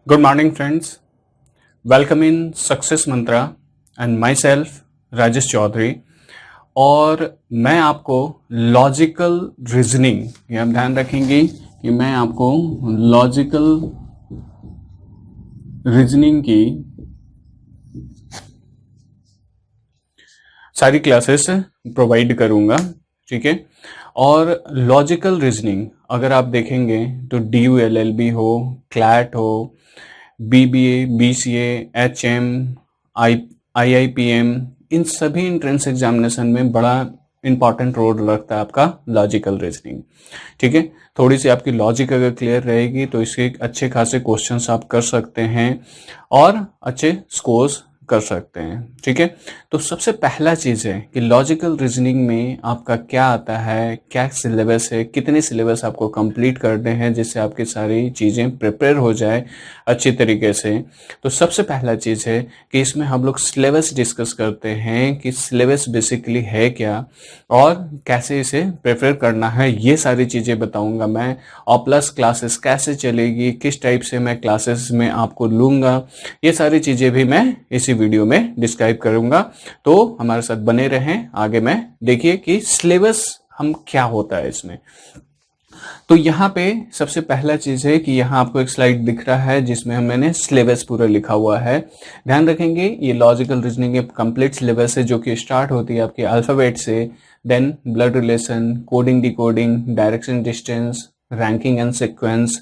Good morning, friends. Welcome in Success Mantra and myself Rajesh Chaudhary. और मैं आपको लॉजिकल रीजनिंग, ये आप ध्यान रखेंगे कि मैं आपको लॉजिकल रीजनिंग की सारी क्लासेस प्रोवाइड करूंगा, ठीक है। और लॉजिकल रीजनिंग अगर आप देखेंगे तो DULLB हो, क्लैट हो, BBA, BCA, HM, IIPM, इन सभी एंट्रेंस एग्जामिनेशन में बड़ा इंपॉर्टेंट रोल रखता है आपका लॉजिकल रीजनिंग, ठीक है। थोड़ी सी आपकी लॉजिक अगर क्लियर रहेगी तो इसके अच्छे खासे क्वेश्चंस आप कर सकते हैं और अच्छे स्कोर्स कर सकते हैं, ठीक है। तो सबसे पहला चीज़ है कि लॉजिकल रीजनिंग में आपका क्या आता है, क्या सिलेबस है, कितने सिलेबस आपको कंप्लीट करने हैं जिससे आपकी सारी चीज़ें प्रिपेयर हो जाए अच्छी तरीके से। तो सबसे पहला चीज़ है कि इसमें हम लोग सिलेबस डिस्कस करते हैं कि सिलेबस बेसिकली है क्या और कैसे इसे प्रिपेयर करना है, ये सारी चीज़ें बताऊंगा मैं। और प्लस क्लासेस कैसे चलेगी, किस टाइप से मैं क्लासेस में आपको लूँगा, ये सारी चीज़ें भी मैं इसी वीडियो में डिस्क्राइब करूंगा। तो हमारे साथ बने रहें आगे में। देखिए कि सिलेबस हम क्या होता है इसमें। तो यहाँ पे सबसे पहला चीज है कि यहाँ आपको एक स्लाइड दिख रहा है जिसमें मैंने सिलेबस पूरा लिखा हुआ है। ध्यान रखेंगे ये लॉजिकल रीजनिंग एक कंप्लीट सिलेबस है जो कि स्टार्ट होती है आपके अल्फाबेट से, then blood relation, coding decoding, direction distance, ranking and sequence,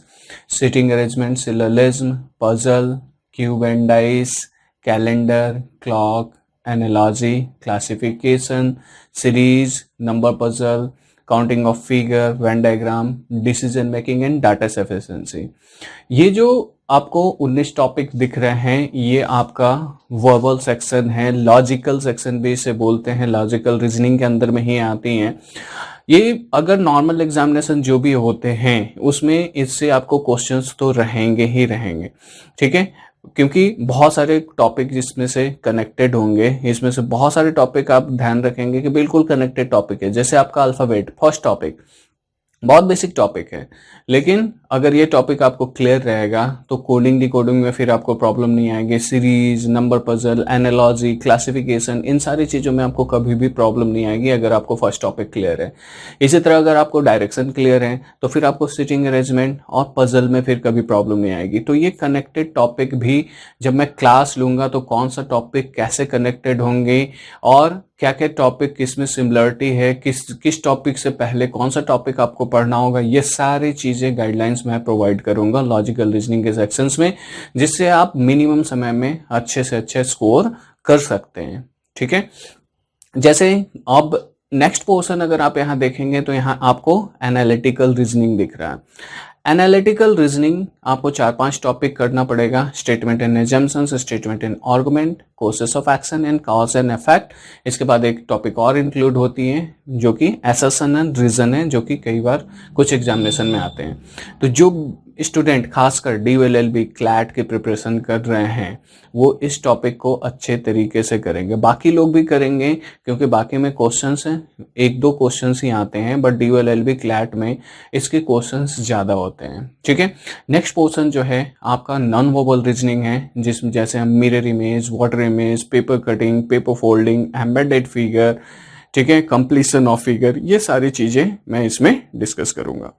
sitting arrangement, syllogism, puzzle, cube and dice, calendar, clock, analogy, classification, series, number puzzle, counting of figure, Venn diagram, decision making and data sufficiency. ये जो आपको 19 topic दिख रहे हैं ये आपका verbal section है, logical section भी इसे बोलते हैं, लॉजिकल रीजनिंग के अंदर में ही आती हैं। ये अगर नॉर्मल एग्जामिनेशन जो भी होते हैं उसमें इससे आपको क्वेश्चंस तो रहेंगे ही रहेंगे, ठीक है, क्योंकि बहुत सारे टॉपिक जिसमें से कनेक्टेड होंगे। इसमें से बहुत सारे टॉपिक आप ध्यान रखेंगे कि बिल्कुल कनेक्टेड टॉपिक है। जैसे आपका अल्फाबेट फर्स्ट टॉपिक बहुत बेसिक टॉपिक है, लेकिन अगर ये टॉपिक आपको क्लियर रहेगा तो कोडिंग डिकोडिंग में फिर आपको प्रॉब्लम नहीं आएगी। Series, number puzzle, analogy, classification, इन सारी चीज़ों में आपको कभी भी प्रॉब्लम नहीं आएगी अगर आपको फर्स्ट टॉपिक क्लियर है। इसी तरह अगर आपको डायरेक्शन क्लियर है तो फिर आपको सिटिंग अरेंजमेंट और पजल में फिर कभी प्रॉब्लम नहीं आएगी। तो ये कनेक्टेड टॉपिक भी जब मैं क्लास लूँगा तो कौन सा टॉपिक कैसे कनेक्टेड होंगे और क्या क्या टॉपिक किसमें सिमिलरिटी है, किस टॉपिक से पहले कौन सा टॉपिक आपको पढ़ना होगा, ये सारी चीज़ें गाइडलाइंस मैं प्रोवाइड करूंगा लॉजिकल रीजनिंग के सेक्शंस में, जिससे आप मिनिमम समय में अच्छे से अच्छे स्कोर कर सकते हैं, ठीक है। जैसे अब नेक्स्ट पोर्शन अगर आप यहाँ देखेंगे तो यहाँ आपको एनालिटिकल रीजनिंग दिख रहा है। एनालिटिकल रीजनिंग आपको 4-5 टॉपिक करना पड़ेगा। Statement and assumptions, statement and argument, courses of action and cause and effect. इसके बाद एक टॉपिक और इंक्लूड होती है जो कि असर्शन एंड रीजन है, जो कि कई बार कुछ एग्जामिनेशन में आते हैं। तो जो स्टूडेंट खासकर DULLB क्लैट की प्रिपरेशन कर रहे हैं वो इस टॉपिक को अच्छे तरीके से करेंगे। बाकी लोग भी करेंगे क्योंकि बाकी में क्वेश्चंस हैं, 1-2 क्वेश्चंस ही आते हैं, बट DULLB क्लैट में इसके क्वेश्चंस ज़्यादा होते हैं, ठीक है। नेक्स्ट पोर्शन जो है आपका नॉन वर्बल रीजनिंग है, जिसमें जैसे हम mirror image, water image, paper cutting, paper folding, embedded figure, ठीक है, कंप्लीशन ऑफ फिगर, ये सारी चीज़ें मैं इसमें डिस्कस करूँगा।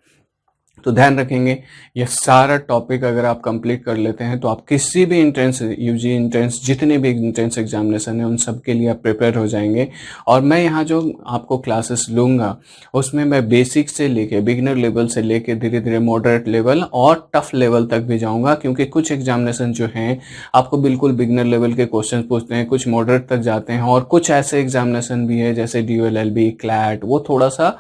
तो ध्यान रखेंगे ये सारा टॉपिक अगर आप कंप्लीट कर लेते हैं तो आप किसी भी एंट्रेंस, UG एंट्रेंस, जितने भी एंट्रेंस एग्जामिनेशन है उन सब के लिए आप प्रिपेयर हो जाएंगे। और मैं यहाँ जो आपको क्लासेस लूँगा उसमें मैं बेसिक से लेके, बिगिनर लेवल से लेके धीरे धीरे मॉडरेट लेवल और टफ लेवल तक भी जाऊँगा, क्योंकि कुछ एग्जामिनेशन जो हैं आपको बिल्कुल बिगिनर लेवल के क्वेश्चन पूछते हैं, कुछ मॉडरेट तक जाते हैं, और कुछ ऐसे एग्जामिनेशन भी है जैसे DULLB क्लैट, वो थोड़ा सा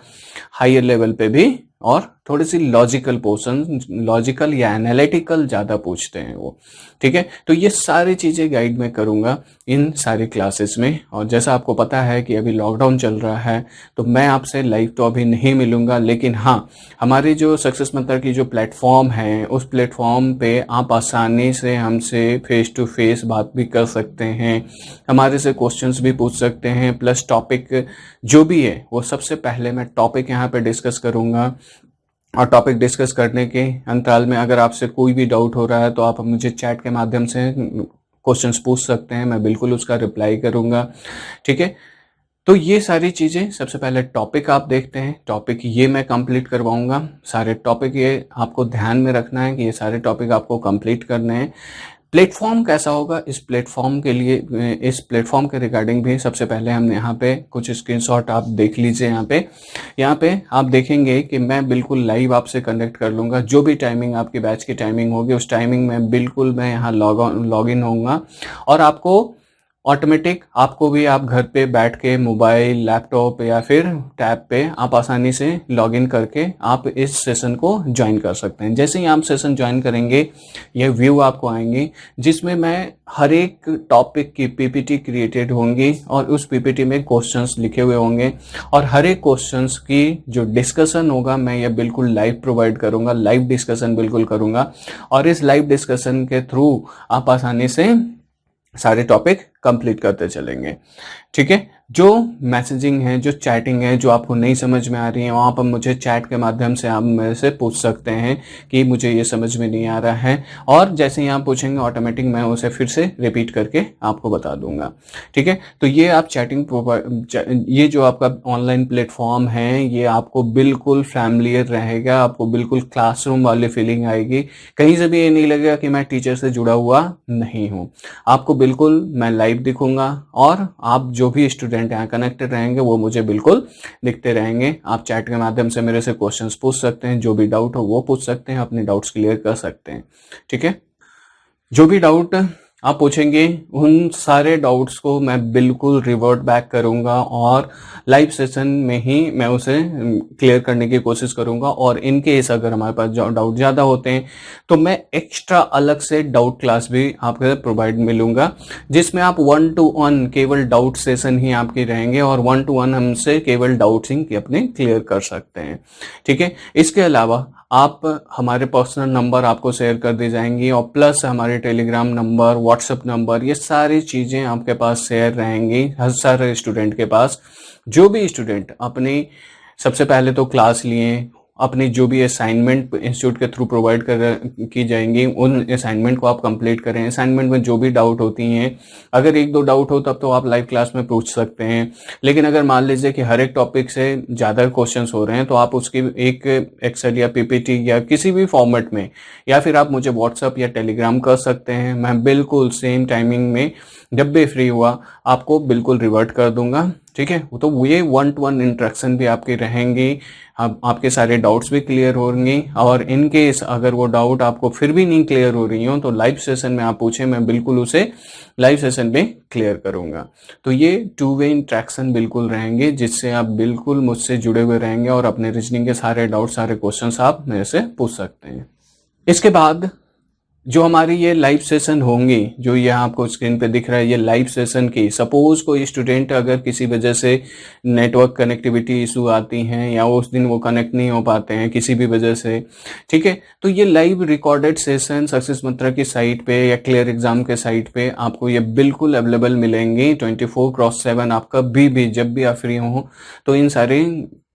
हायर लेवल पे भी और थोड़ी सी लॉजिकल पोर्शन, लॉजिकल या एनालिटिकल ज़्यादा पूछते हैं वो, ठीक है। तो ये सारी चीज़ें गाइड मैं करूँगा इन सारी क्लासेस में। और जैसा आपको पता है कि अभी लॉकडाउन चल रहा है तो मैं आपसे लाइव तो अभी नहीं मिलूँगा, लेकिन हाँ हमारी जो सक्सेस मंत्र की जो प्लेटफॉर्म है उस प्लेटफॉर्म पे आप आसानी से हमसे फेस टू फेस बात भी कर सकते हैं, हमारे से क्वेश्चंस भी पूछ सकते हैं, प्लस टॉपिक जो भी है वो सबसे पहले मैं टॉपिक यहाँ पे डिस्कस करूँगा और टॉपिक डिस्कस करने के अंतराल में अगर आपसे कोई भी डाउट हो रहा है तो आप मुझे चैट के माध्यम से क्वेश्चंस पूछ सकते हैं, मैं बिल्कुल उसका रिप्लाई करूंगा। ठीक है, तो ये सारी चीज़ें, सबसे पहले टॉपिक आप देखते हैं, टॉपिक ये मैं कंप्लीट करवाऊंगा। सारे टॉपिक ये आपको ध्यान में रखना है कि ये सारे टॉपिक आपको कंप्लीट करने हैं। प्लेटफॉर्म कैसा होगा, इस प्लेटफॉर्म के लिए, इस प्लेटफॉर्म के रिगार्डिंग भी सबसे पहले हम यहाँ पे कुछ स्क्रीनशॉट आप देख लीजिए। यहाँ पे आप देखेंगे कि मैं बिल्कुल लाइव आपसे कनेक्ट कर लूँगा। जो भी टाइमिंग आपकी बैच की टाइमिंग होगी उस टाइमिंग में बिल्कुल मैं यहाँ लॉग इन होऊंगा और आपको ऑटोमेटिक, आपको भी आप घर पे बैठ के मोबाइल, लैपटॉप या फिर टैब पे आप आसानी से लॉगिन करके आप इस सेशन को ज्वाइन कर सकते हैं। जैसे ही आप सेशन ज्वाइन करेंगे ये व्यू आपको आएंगे जिसमें मैं हर एक टॉपिक की पीपीटी क्रिएटेड होंगी और उस पीपीटी में क्वेश्चंस लिखे हुए होंगे और हर एक क्वेश्चंस की जो डिस्कशन होगा मैं ये बिल्कुल लाइव प्रोवाइड करूंगा, लाइव डिस्कशन बिल्कुल करूंगा और इस लाइव डिस्कशन के थ्रू आप आसानी से सारे टॉपिक कंप्लीट करते चलेंगे। ठीक है, जो मैसेजिंग है, जो चैटिंग है, जो आपको नहीं समझ में आ रही है वहाँ पर मुझे चैट के माध्यम से आप मेरे से पूछ सकते हैं कि मुझे ये समझ में नहीं आ रहा है और जैसे ही आप पूछेंगे ऑटोमेटिक मैं उसे फिर से रिपीट करके आपको बता दूंगा। ठीक है, तो ये आप ये जो आपका ऑनलाइन प्लेटफॉर्म है ये आपको बिल्कुल फैमिलियर रहेगा, आपको बिल्कुल क्लासरूम वाली फीलिंग आएगी। कहीं से भी ये नहीं लगेगा कि मैं टीचर से जुड़ा हुआ नहीं हूँ। आपको बिल्कुल मैं लाइव दिखूंगा और आप जो भी स्टूडेंट यहाँ कनेक्टेड रहेंगे वो मुझे बिल्कुल दिखते रहेंगे। आप चैट के माध्यम से मेरे से क्वेश्चंस पूछ सकते हैं, जो भी डाउट हो वो पूछ सकते हैं, अपने डाउट्स क्लियर कर सकते हैं। ठीक है, जो भी डाउट आप पूछेंगे उन सारे डाउट्स को मैं बिल्कुल रिवर्ट बैक करूंगा और लाइव सेशन में ही मैं उसे क्लियर करने की कोशिश करूंगा और इन केस अगर हमारे पास डाउट ज़्यादा होते हैं तो मैं एक्स्ट्रा अलग से डाउट क्लास भी आपको प्रोवाइड मिलूंगा जिसमें आप 1-to-1 केवल डाउट सेशन ही आपके रहेंगे और 1-to-1 हमसे केवल डाउट्स ही अपने क्लियर कर सकते हैं। ठीक है, इसके अलावा आप हमारे पर्सनल नंबर आपको शेयर कर दी जाएंगी और प्लस हमारे टेलीग्राम नंबर, व्हाट्सएप नंबर, ये सारी चीज़ें आपके पास शेयर रहेंगी हर सारे स्टूडेंट के पास। जो भी स्टूडेंट अपनी सबसे पहले तो क्लास लिए, अपनी जो भी असाइनमेंट इंस्टीट्यूट के थ्रू प्रोवाइड की जाएंगी उन असाइनमेंट को आप कंप्लीट करें। असाइनमेंट में जो भी डाउट होती हैं, अगर 1-2 डाउट हो तब तो आप लाइव क्लास में पूछ सकते हैं, लेकिन अगर मान लीजिए कि हर एक टॉपिक से ज़्यादा क्वेश्चंस हो रहे हैं तो आप उसकी एक एक्सेल या पीपीटी या किसी भी फॉर्मेट में या फिर आप मुझे व्हाट्सएप या टेलीग्राम कर सकते हैं। मैं बिल्कुल सेम टाइमिंग में जब भी फ्री हुआ आपको बिल्कुल रिवर्ट कर दूंगा। ठीक है, तो ये 1-to-1 इंटरेक्शन भी आपकी रहेंगी, आपके सारे डाउट्स भी क्लियर होंगे और इन केस अगर वो डाउट आपको फिर भी नहीं क्लियर हो रही हो तो लाइव सेशन में आप पूछें, मैं बिल्कुल उसे लाइव सेशन में क्लियर करूंगा। तो ये 2-वे इंटरेक्शन बिल्कुल रहेंगे जिससे आप बिल्कुल मुझसे जुड़े हुए रहेंगे और अपने रीजनिंग के सारे डाउट, सारे क्वेश्चंस आप मेरे से पूछ सकते हैं। इसके बाद जो हमारी ये लाइव सेशन होंगी, जो ये आपको स्क्रीन पे दिख रहा है, ये लाइव सेशन की सपोज कोई स्टूडेंट अगर किसी वजह से नेटवर्क कनेक्टिविटी इशू आती हैं या उस दिन वो कनेक्ट नहीं हो पाते हैं किसी भी वजह से, ठीक है, तो ये लाइव रिकॉर्डेड सेशन सक्सेस मंत्रा की साइट पे या क्लियर एग्जाम के साइट पे आपको ये बिल्कुल अवेलेबल मिलेंगे 24/7। आप कभी भी जब भी आप फ्री हो तो इन सारे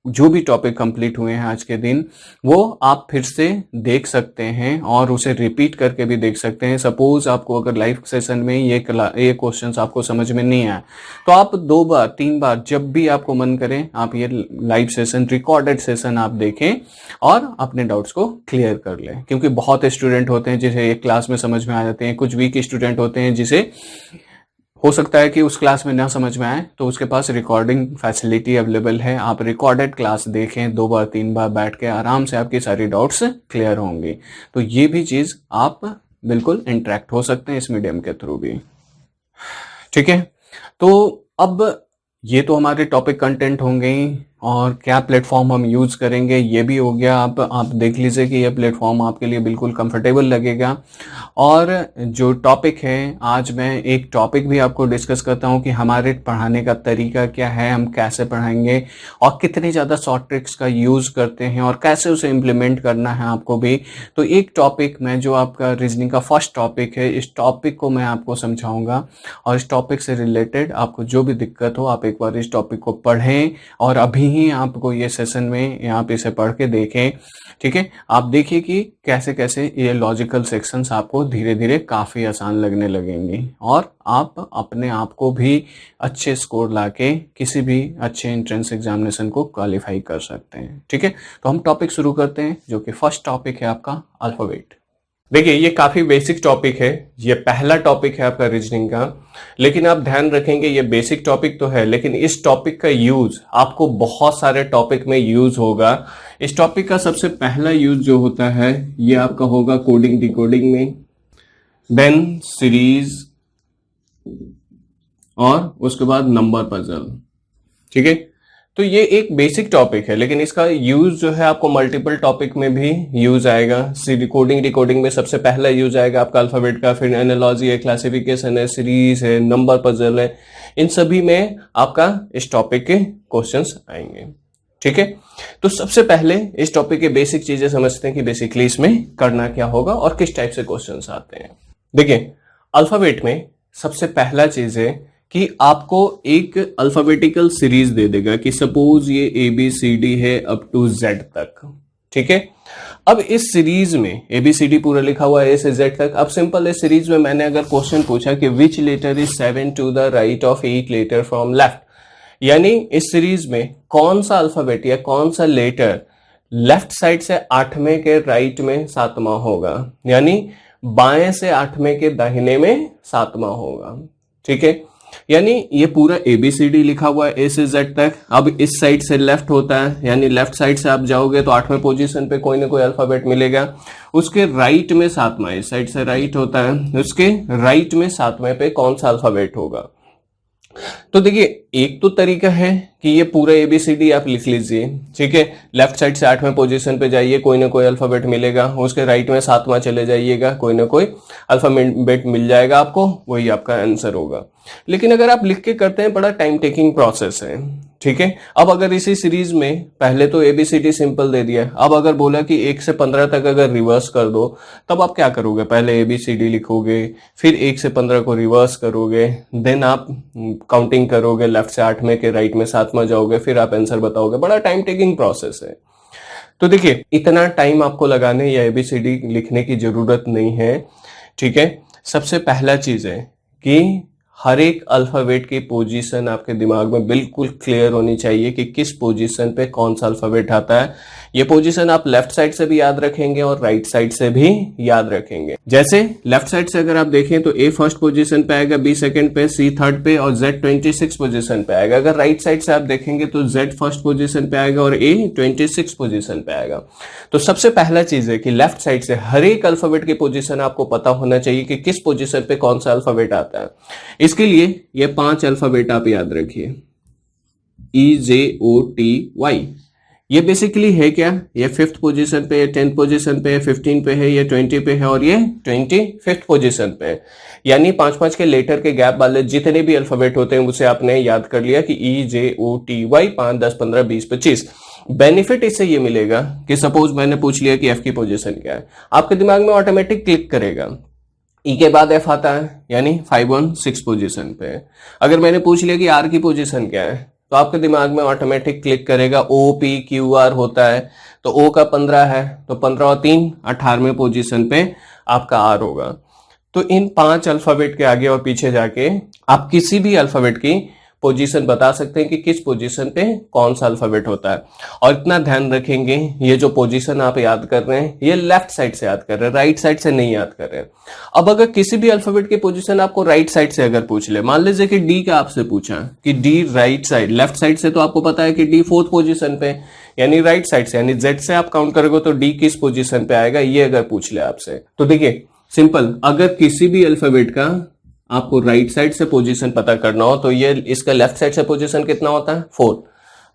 जो भी टॉपिक कंप्लीट हुए हैं आज के दिन वो आप फिर से देख सकते हैं और उसे रिपीट करके भी देख सकते हैं। सपोज आपको अगर लाइव सेशन में ये क्वेश्चंस आपको समझ में नहीं आया तो आप 2 बार 3 बार जब भी आपको मन करे आप ये लाइव सेशन, रिकॉर्डेड सेशन आप देखें और अपने डाउट्स को क्लियर कर लें। क्योंकि बहुत स्टूडेंट होते हैं जिसे एक क्लास में समझ में आ जाते हैं, कुछ वीक स्टूडेंट होते हैं जिसे हो सकता है कि उस क्लास में ना समझ में आए तो उसके पास रिकॉर्डिंग फैसिलिटी अवेलेबल है। आप रिकॉर्डेड क्लास देखें, 2 बार 3 बार बैठ के आराम से आपकी सारी डाउट्स क्लियर होंगी। तो ये भी चीज़ आप बिल्कुल इंटरेक्ट हो सकते हैं इस मीडियम के थ्रू भी। ठीक है, तो अब ये तो हमारे टॉपिक कंटेंट होंगे और क्या प्लेटफॉर्म हम यूज़ करेंगे ये भी हो गया। आप देख लीजिए कि ये प्लेटफॉर्म आपके लिए बिल्कुल कंफर्टेबल लगेगा। और जो टॉपिक है, आज मैं एक टॉपिक भी आपको डिस्कस करता हूँ कि हमारे पढ़ाने का तरीका क्या है, हम कैसे पढ़ाएंगे और कितनी ज़्यादा शॉर्ट ट्रिक्स का यूज़ करते हैं और कैसे उसे इम्प्लीमेंट करना है आपको भी। तो एक टॉपिक में जो आपका रीजनिंग का फर्स्ट टॉपिक है, इस टॉपिक को मैं आपको समझाऊंगा और इस टॉपिक से रिलेटेड आपको जो भी दिक्कत हो आप एक बार इस टॉपिक को पढ़ें और अभी ही आपको ये सेशन में आप इसे पढ़ के देखें, ठीक है। आप देखिए कि कैसे कैसे ये लॉजिकल सेक्शंस आपको धीरे धीरे काफ़ी आसान लगने लगेंगी और आप अपने आप को भी अच्छे स्कोर लाके किसी भी अच्छे एंट्रेंस एग्जामिनेशन को क्वालिफाई कर सकते हैं, ठीक है। तो हम टॉपिक शुरू करते हैं, जो कि फर्स्ट टॉपिक है आपका अल्फाबेट। देखिए ये काफी बेसिक टॉपिक है, ये पहला टॉपिक है आपका रीजनिंग का, लेकिन आप ध्यान रखेंगे ये बेसिक टॉपिक तो है, लेकिन इस टॉपिक का यूज आपको बहुत सारे टॉपिक में यूज होगा। इस टॉपिक का सबसे पहला यूज जो होता है ये आपका होगा कोडिंग डिकोडिंग में, देन सीरीज और उसके बाद नंबर पजल, ठीक है। तो ये एक बेसिक टॉपिक है, लेकिन इसका यूज जो है आपको मल्टीपल टॉपिक में भी यूज आएगा। कोडिंग डिकोडिंग में सबसे पहला यूज आएगा आपका अल्फाबेट का, फिर एनालॉजी है, क्लासिफिकेशन है, सीरीज है, नंबर पजल है, इन सभी में आपका इस टॉपिक के क्वेश्चंस आएंगे, ठीक है। तो सबसे पहले इस टॉपिक के बेसिक चीजें समझते हैं कि बेसिकली इसमें करना क्या होगा और किस टाइप से क्वेश्चंस आते हैं। देखिए अल्फाबेट में सबसे पहला चीज है कि आपको एक अल्फाबेटिकल सीरीज दे देगा कि सपोज ये ABCD है अप टू Z तक, ठीक है। अब इस सीरीज में ABCD पूरा लिखा हुआ है A से Z तक। अब सिंपल इस सीरीज में मैंने अगर क्वेश्चन पूछा कि which letter is 7 to the right of 8 letter from left, यानी इस सीरीज में कौन सा अल्फाबेट या कौन सा लेटर लेफ्ट साइड से 8वें के राइट में 7वां होगा, यानी बाएं से 8वें के दाहिने में 7वां होगा, ठीक है। यानी ये पूरा ABCD लिखा हुआ है A से Z तक। अब इस साइड से लेफ्ट होता है, यानी लेफ्ट साइड से आप जाओगे तो 8वें पोजीशन पे कोई ना कोई अल्फाबेट मिलेगा, उसके राइट में 7वां, इस साइड से राइट होता है, उसके राइट में 7वें पे कौन सा अल्फाबेट होगा। तो देखिए एक तो तरीका है कि ये पूरा ABCD आप लिख लीजिए, ठीक है। लेफ्ट साइड से 8वें पोजीशन पे जाइए, कोई ना कोई अल्फाबेट मिलेगा, उसके राइट में 7वां चले जाइएगा, कोई ना कोई अल्फाबेट मिल जाएगा आपको, वही आपका आंसर होगा। लेकिन अगर आप लिख के करते हैं बड़ा टाइम टेकिंग प्रोसेस है, ठीक है। अब अगर इसी सीरीज में पहले तो ABCD सिंपल दे दिया, अब अगर बोला कि 1 से 15 तक अगर रिवर्स कर दो, तब आप क्या करोगे, पहले ABCD लिखोगे, फिर 1 से 15 को रिवर्स करोगे, देन आप काउंटिंग करोगे, लेफ्ट से 8वें के राइट में 7वां जाओगे, फिर आप आंसर बताओगे। बड़ा टाइम टेकिंग प्रोसेस है। तो देखिए इतना टाइम आपको लगाने या ABCD लिखने की जरूरत नहीं है, ठीक है। सबसे पहला चीज है कि हर एक अल्फाबेट की पोजीशन आपके दिमाग में बिल्कुल क्लियर होनी चाहिए कि किस पोजीशन पे कौन सा अल्फाबेट आता है। ये पोजीशन आप लेफ्ट साइड से भी याद रखेंगे और राइट साइड से भी याद रखेंगे। जैसे लेफ्ट साइड से अगर आप देखें तो A फर्स्ट पोजीशन पे आएगा, B सेकंड पे, C थर्ड पे और Z 26 पोजीशन पे आएगा। अगर राइट साइड से आप देखेंगे तो Z फर्स्ट पोजीशन पे आएगा और A 26 पोजीशन पे आएगा। तो सबसे पहला चीज है कि लेफ्ट साइड से हर एक अल्फाबेट की पोजीशन आपको पता होना चाहिए कि किस पोजीशन पे कौन सा अल्फाबेट आता है। इसके लिए ये 5 अल्फाबेट आप याद रखिए, EJOTY। ये बेसिकली है क्या, ये 5th पोजीशन पे, 10th पोजीशन पे, 15 पे है, ये 20 पे है और ये 25th पोजीशन पे है। यानी 5-5 के लेटर के गैप वाले जितने भी अल्फाबेट होते हैं उसे आपने याद कर लिया कि EJOTY 5, 10, 15, 20, 25। बेनिफिट इससे ये मिलेगा कि सपोज मैंने पूछ लिया कि F की पोजीशन क्या है, आपके दिमाग में ऑटोमेटिक क्लिक करेगा, E के बाद F आता है, यानी 5 on 6 पोजीशन पे है। अगर मैंने पूछ लिया कि R की पोजीशन क्या है, तो आपके दिमाग में ऑटोमेटिक क्लिक करेगा, OPQR होता है, तो O का 15 है, तो 15 और 3 18वें पोजीशन पे आपका R होगा। तो इन 5 अल्फाबेट के आगे और पीछे जाके आप किसी भी अल्फाबेट की पोजीशन बता सकते हैं कि किस पोजीशन पे कौन सा अल्फाबेट होता है। और इतना ध्यान रखेंगे, ये जो पोजीशन आप याद कर रहे हैं ये लेफ्ट साइड से याद कर रहे हैं, राइट साइड से नहीं याद कर रहे हैं। अब अगर किसी भी अल्फाबेट की पोजीशन आपको राइट साइड से अगर पूछ ले, मान लीजिए कि डी का आपसे पूछा कि D right side, left side से तो आपको पता है कि डी 4th पोजीशन पे, यानी राइट साइड से, यानी जेड से आप काउंट करोगे तो डी किस पोजीशन पे आएगा, ये अगर पूछ ले आपसे। तो देखिए सिंपल, अगर किसी भी अल्फाबेट का आपको राइट साइड से पोजीशन पता करना हो तो ये इसका लेफ्ट साइड से पोजीशन कितना होता है 4,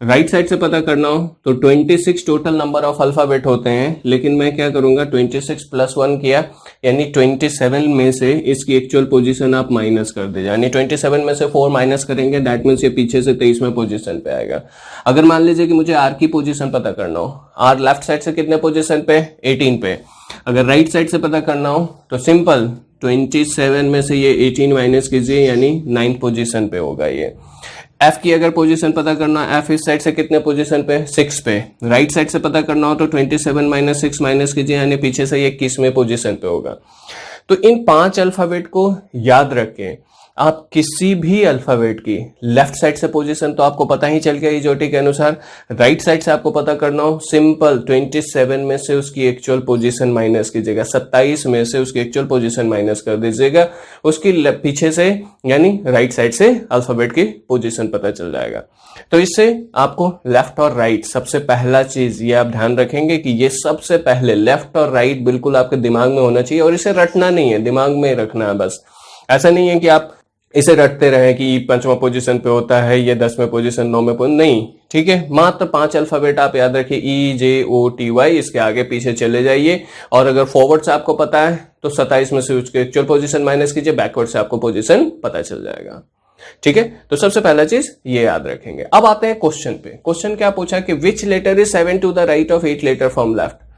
राइट साइड से पता करना हो तो 26 टोटल नंबर ऑफ अल्फाबेट होते हैं। लेकिन मैं क्या करूंगा, 26 + 1 किया, यानी 27 में से इसकी एक्चुअल पोजीशन आप माइनस कर दे, यानी 27 में से 4 माइनस करेंगे, दैट मीन्स ये पीछे से 23वें पोजीशन पे आएगा। अगर मान लीजिए कि मुझे आर की पोजीशन पता करना हो, आर लेफ्ट साइड से कितने पोजीशन पे 18 पे, अगर राइट साइड से पता करना हो तो सिंपल 27 में से ये 18 माइनस कीजिए, यानी 9th पोजीशन पे होगा ये। एफ की अगर पोजीशन पता करना, एफ इस साइड से कितने पोजीशन पे, 6 पे, राइट साइड से पता करना हो तो 27 माइनस 6 माइनस कीजिए, यानी पीछे से ये 21वें पोजीशन पे होगा। तो इन 5 अल्फाबेट को याद रखें। आप किसी भी अल्फाबेट की लेफ्ट साइड से पोजीशन तो आपको पता ही चल गया इजोटी के अनुसार, राइट साइड से आपको पता करना हो, सिंपल 27 में से उसकी एक्चुअल पोजीशन माइनस कीजिएगा, 27 में से उसकी एक्चुअल पोजीशन माइनस कर दीजिएगा, उसकी पीछे से यानी राइट साइड से अल्फाबेट की पोजीशन पता चल जाएगा। तो इससे आपको लेफ्ट और राइट, सबसे पहला चीज ये आप ध्यान रखेंगे कि ये सबसे पहले लेफ्ट और राइट बिल्कुल आपके दिमाग में होना चाहिए, और इसे रटना नहीं है, दिमाग में रखना है बस। ऐसा नहीं है कि आप इसे रटते रहे कि 5वां पोजीशन पे होता है, ये 10वें पोजीशन, 9वें पोजीशन, नहीं, ठीक है। मात्र 5 अल्फाबेट आप याद रखिए, ई जे ओ टी वाई, इसके आगे पीछे चले जाइए, और अगर फॉरवर्ड से आपको पता है तो 27 में से उसके एक्चुअल पोजीशन माइनस कीजिए, बैकवर्ड से आपको पोजीशन पता चल जाएगा, ठीक है। तो सबसे पहला चीज ये याद रखेंगे। अब आते हैं क्वेश्चन पे। क्वेश्चन क्या पूछा कि which letter is 7 to the right of 8 letter from left.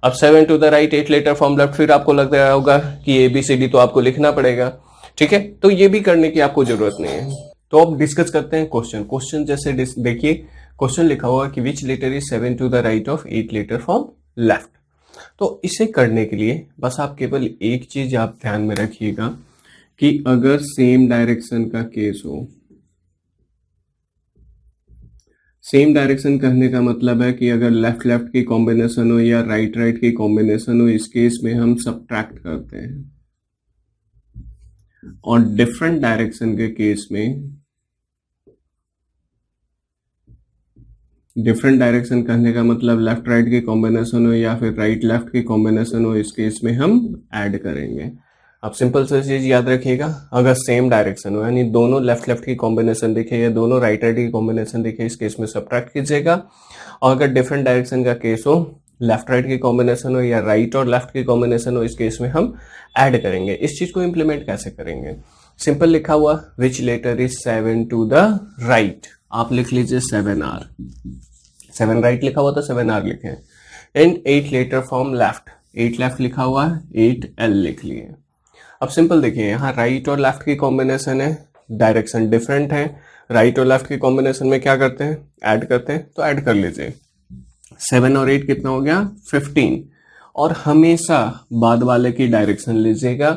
अब 7 to the right 8 letter from left, फिर आपको लग रहा होगा कि ABCD तो आपको लिखना पड़ेगा, ठीक है। तो ये भी करने की आपको जरूरत नहीं है। तो अब डिस्कस करते हैं क्वेश्चन। क्वेश्चन जैसे देखिए, क्वेश्चन लिखा हुआ कि which letter is 7 to the right of 8 letter from left. तो इसे करने के लिए बस आप केवल एक चीज आप ध्यान में रखिएगा कि अगर सेम डायरेक्शन का केस हो, सेम डायरेक्शन कहने का मतलब है कि अगर लेफ्ट लेफ्ट की कॉम्बिनेशन हो या राइट राइट की कॉम्बिनेशन हो, इस केस में हम सबट्रैक्ट करते हैं। और डिफरेंट डायरेक्शन के केस में, डिफरेंट डायरेक्शन कहने का मतलब लेफ्ट राइट की कॉम्बिनेशन हो या फिर राइट लेफ्ट की कॉम्बिनेशन हो, इस केस में हम ऐड करेंगे। आप सिंपल सा चीज याद रखिएगा, अगर सेम डायरेक्शन हो यानी दोनों लेफ्ट लेफ्ट की कॉम्बिनेशन दिखे या दोनों राइट राइट की कॉम्बिनेशन दिखे, इस केस में सबट्रैक्ट कीजिएगा। और अगर डिफरेंट डायरेक्शन का केस हो, लेफ्ट राइट की कॉम्बिनेशन हो या राइट और लेफ्ट की कॉम्बिनेशन हो, इस केस में हम ऐड करेंगे। इस चीज को इंप्लीमेंट कैसे करेंगे? सिंपल लिखा हुआ which letter is 7 to the right, आप लिख लीजिए 7R। 7 राइट लिखा हुआ था, 7R लिखे। And 8 letter from left, 8 left लिखा हुआ है, 8L लिख लिए। अब सिंपल देखिए, यहाँ राइट और लेफ्ट की कॉम्बिनेशन है, डायरेक्शन डिफरेंट है, राइट और लेफ्ट की कॉम्बिनेशन में क्या करते हैं, ऐड करते हैं, तो ऐड कर लीजिए। 7 और 8 कितना हो गया, 15। और हमेशा बाद वाले की डायरेक्शन लीजिएगा,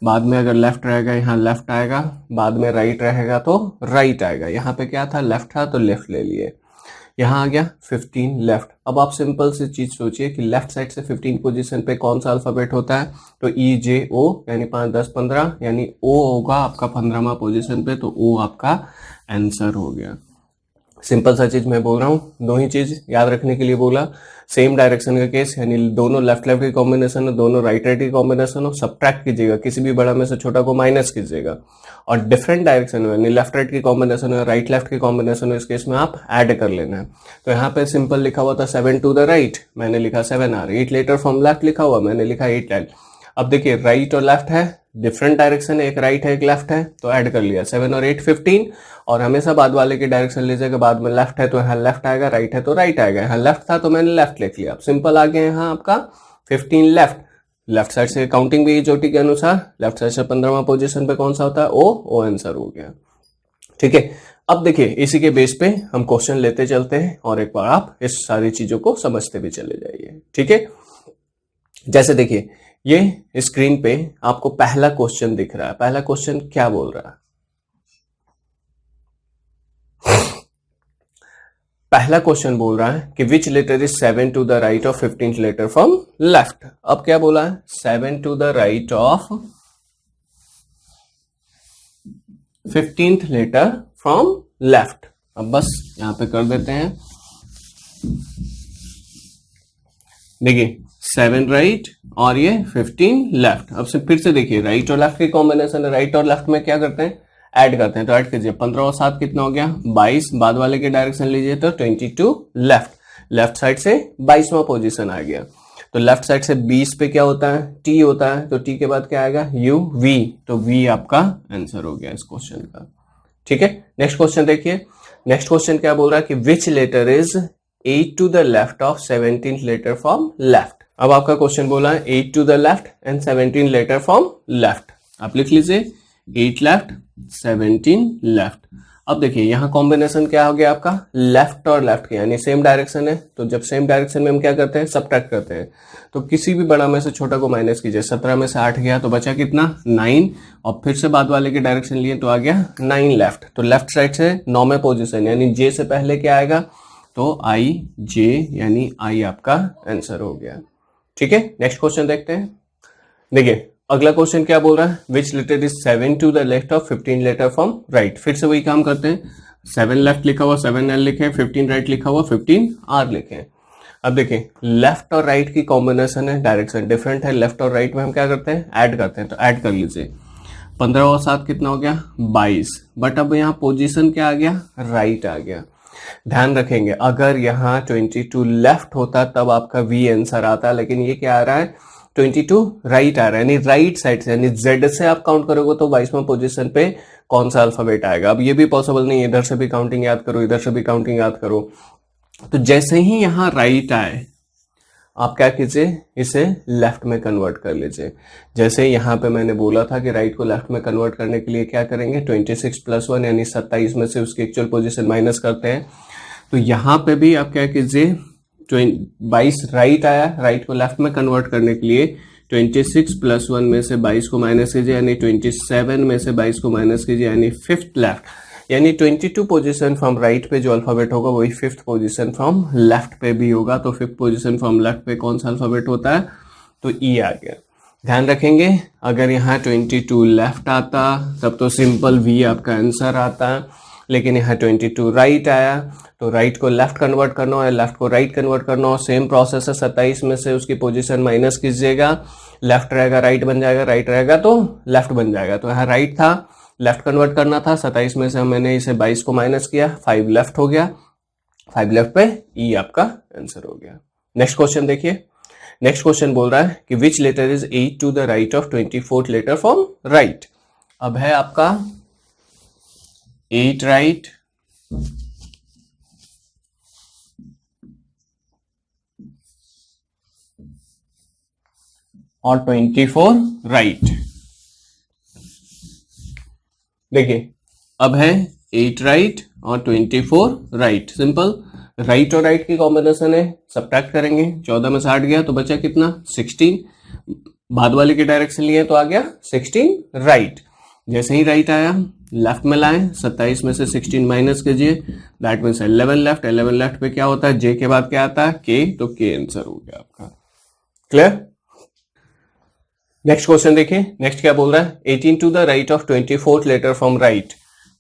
बाद में अगर लेफ्ट रहेगा यहाँ लेफ्ट आएगा, बाद में राइट रहेगा तो राइट आएगा। यहाँ पे क्या था, लेफ्ट था तो लेफ्ट ले लिए, यहाँ आ गया 15 लेफ्ट। अब आप सिंपल सी चीज सोचिए कि लेफ्ट साइड से 15 पोजीशन पे कौन सा अल्फाबेट होता है, तो EJO यानी 5 10 15, यानी O होगा आपका 15वां पोजीशन पे, तो O आपका आंसर हो गया। सिंपल सा चीज मैं बोल रहा हूँ, दो ही चीज याद रखने के लिए बोला। सेम डायरेक्शन का केस यानी दोनों लेफ्ट लेफ्ट की कॉम्बिनेशन हो, दोनों राइट राइट की कॉम्बिनेशन हो, सबट्रैक्ट कीजिएगा, किसी भी बड़ा में से छोटा को माइनस कीजिएगा। और डिफरेंट डायरेक्शन हो यानी लेफ्ट राइट की कॉम्बिनेशन हो, राइट लेफ्ट की कॉम्बिनेशन हो, इस केस में आप ऐड कर लेना है। तो यहाँ पे सिंपल लिखा हुआ था 7 टू द राइट, मैंने लिखा 7R। 8 लेटर फ्रॉम लेफ्ट लिखा हुआ, मैंने लिखा 8L। अब देखिए राइट और लेफ्ट है, डिफरेंट डायरेक्शन है, एक राइट है एक लेफ्ट है, तो ऐड कर लिया। 7 और 8 15, और हमेशा बाद वाले की डायरेक्शन लीजिएगा, बाद में लेफ्ट है तो यहाँ लेफ्ट आएगा, राइट है तो राइट आएगा। यहाँ लेफ्ट था तो मैंने लेफ्ट लिख लिया। अब सिंपल आ गया यहाँ आपका 15 लेफ्ट। लेफ्ट साइड से काउंटिंग भी चोटी के अनुसार, लेफ्ट साइड से 15वां पोजीशन पे कौन सा होता है, ओ आंसर हो गया, ठीक है। अब देखिए इसी के बेस पे हम क्वेश्चन लेते चलते हैं, और एक बार आप इस सारी चीजों को समझते भी चले जाइए, ठीक है। जैसे देखिए ये स्क्रीन पे आपको पहला क्वेश्चन दिख रहा है। पहला क्वेश्चन क्या बोल रहा है, पहला क्वेश्चन बोल रहा है कि which letter is 7 to the right of 15th letter from left. अब क्या बोला है, 7 to the right of 15th letter from left. अब बस यहां पे कर देते हैं, देखिए 7 राइट और ये 15 लेफ्ट। अब से फिर से देखिए राइट और लेफ्ट की कॉम्बिनेशन है, राइट और लेफ्ट में क्या करते हैं, ऐड करते हैं। तो ऐड कीजिए, 15 और 7 कितना हो गया, 22। बाद वाले की डायरेक्शन लीजिए तो 22 लेफ्ट, लेफ्ट साइड से 22वां पोजीशन आ गया। तो लेफ्ट साइड से 20 पे क्या होता है, T होता है, तो T के बाद क्या आएगा, UV, तो V आपका आंसर हो गया इस क्वेश्चन का, ठीक है। नेक्स्ट क्वेश्चन देखिए, नेक्स्ट क्वेश्चन क्या बोल रहा है कि which letter is 8 to the left of 17th letter from left. अब आपका क्वेश्चन बोला है 8 to the left and 17 letter from left. आप लिख लीजिए 8 लेफ्ट 17 लेफ्ट। अब देखिए यहाँ कॉम्बिनेशन क्या हो गया आपका, लेफ्ट और लेफ्ट के, यानी सेम डायरेक्शन है, तो जब सेम डायरेक्शन में हम क्या करते हैं, सब्ट्रैक्ट करते हैं। तो किसी भी बड़ा में से छोटा को माइनस कीजिए, 17 में से 8 गया तो बचा कितना, 9, और फिर से बाद वाले के डायरेक्शन लिए तो आ गया 9 लेफ्ट। तो लेफ्ट साइड से 9 में पोजिशन, यानी जे से पहले क्या आएगा, तो आई जे, यानी आई आपका आंसर हो गया। ठीक है, नेक्स्ट क्वेश्चन देखते हैं। देखिए अगला क्वेश्चन क्या बोल रहा है, which letter is 7 to the left of 15 letter from right. फिर से वही काम करते हैं, 7 लेफ्ट लिखा हुआ 7 एल लिखे, 15 राइट लिखा हुआ 15 आर लिखे। अब देखिए लेफ्ट और राइट की कॉम्बिनेशन है, डायरेक्शन डिफरेंट है, लेफ्ट और राइट में हम क्या करते हैं, ऐड करते हैं, तो ऐड कर लीजिए। 15 और 7 कितना हो गया, 22, बट अब यहाँ पोजीशन क्या आ गया, राइट आ गया। ध्यान रखेंगे अगर यहाँ 22 लेफ्ट होता तब आपका वी आंसर आता, लेकिन ये क्या आ रहा है, 22 राइट आ रहा है, यानी राइट साइड से, यानी जेड से आप काउंट करोगे तो 22वें पोजीशन पे कौन सा अल्फाबेट आएगा। अब ये भी पॉसिबल नहीं है, इधर से भी काउंटिंग याद करो, इधर से भी काउंटिंग याद करो। तो जैसे ही यहाँ राइट आए आप क्या कीजिए, इसे लेफ्ट में कन्वर्ट कर लीजिए। जैसे यहाँ पे मैंने बोला था कि राइट को लेफ्ट में कन्वर्ट करने के लिए क्या करेंगे, 26 + 1 यानी 27 में से उसकी एक्चुअल पोजीशन माइनस करते हैं। तो यहाँ पे भी आप क्या कीजिए, 22 राइट आया, राइट को लेफ्ट में कन्वर्ट करने के लिए 26 + 1 में से 22 को माइनस कीजिए, यानी 27 में से 22 को माइनस कीजिए, यानी 5th लेफ्ट, यानी 22 पोजीशन फ्रॉम राइट पे जो अल्फाबेट होगा वही 5th पोजीशन फ्रॉम लेफ्ट पे भी होगा। तो 5th पोजीशन फ्रॉम लेफ्ट पे कौन सा अल्फाबेट होता है, तो ई आ गया। ध्यान रखेंगे अगर यहाँ 22 लेफ्ट आता तब तो सिंपल वी आपका आंसर आता, लेकिन यहाँ 22 राइट आया तो राइट को लेफ्ट कन्वर्ट करना हो, लेफ्ट को राइट कन्वर्ट करना हो, सेम प्रोसेस है। 27 में से उसकी पोजीशन माइनस कीजिएगा, लेफ्ट रहेगा राइट बन जाएगा, राइट रहेगा तो लेफ्ट बन जाएगा। तो यहाँ राइट था, लेफ्ट कन्वर्ट करना था, 27 में से मैंने इसे 22 को माइनस किया, 5 लेफ्ट हो गया, 5 लेफ्ट पे ई आपका आंसर हो गया। नेक्स्ट क्वेश्चन देखिए, नेक्स्ट क्वेश्चन बोल रहा है कि which letter is 8 to the right of 24th letter from right. अब है आपका 8 राइट और 24 राइट। देखिए अब है 8 राइट और 24 राइट, सिंपल राइट और राइट की कॉम्बिनेशन है, सब्ट्रैक्ट करेंगे, 14 में से 8 गया तो बचा कितना, 16, बाद वाले की डायरेक्शन लिए तो आ गया 16 राइट। जैसे ही राइट आया लेफ्ट में लाए, 27 में से 16 माइनस कीजिए, दैट मीन्स 11 लेफ्ट। 11 लेफ्ट पे क्या होता है, जे के बाद क्या आता है, के, तो के आंसर हो गया आपका। क्लियर। नेक्स्ट क्वेश्चन देखिए, नेक्स्ट क्या बोल रहा है, 18 to the right of 24th letter from right.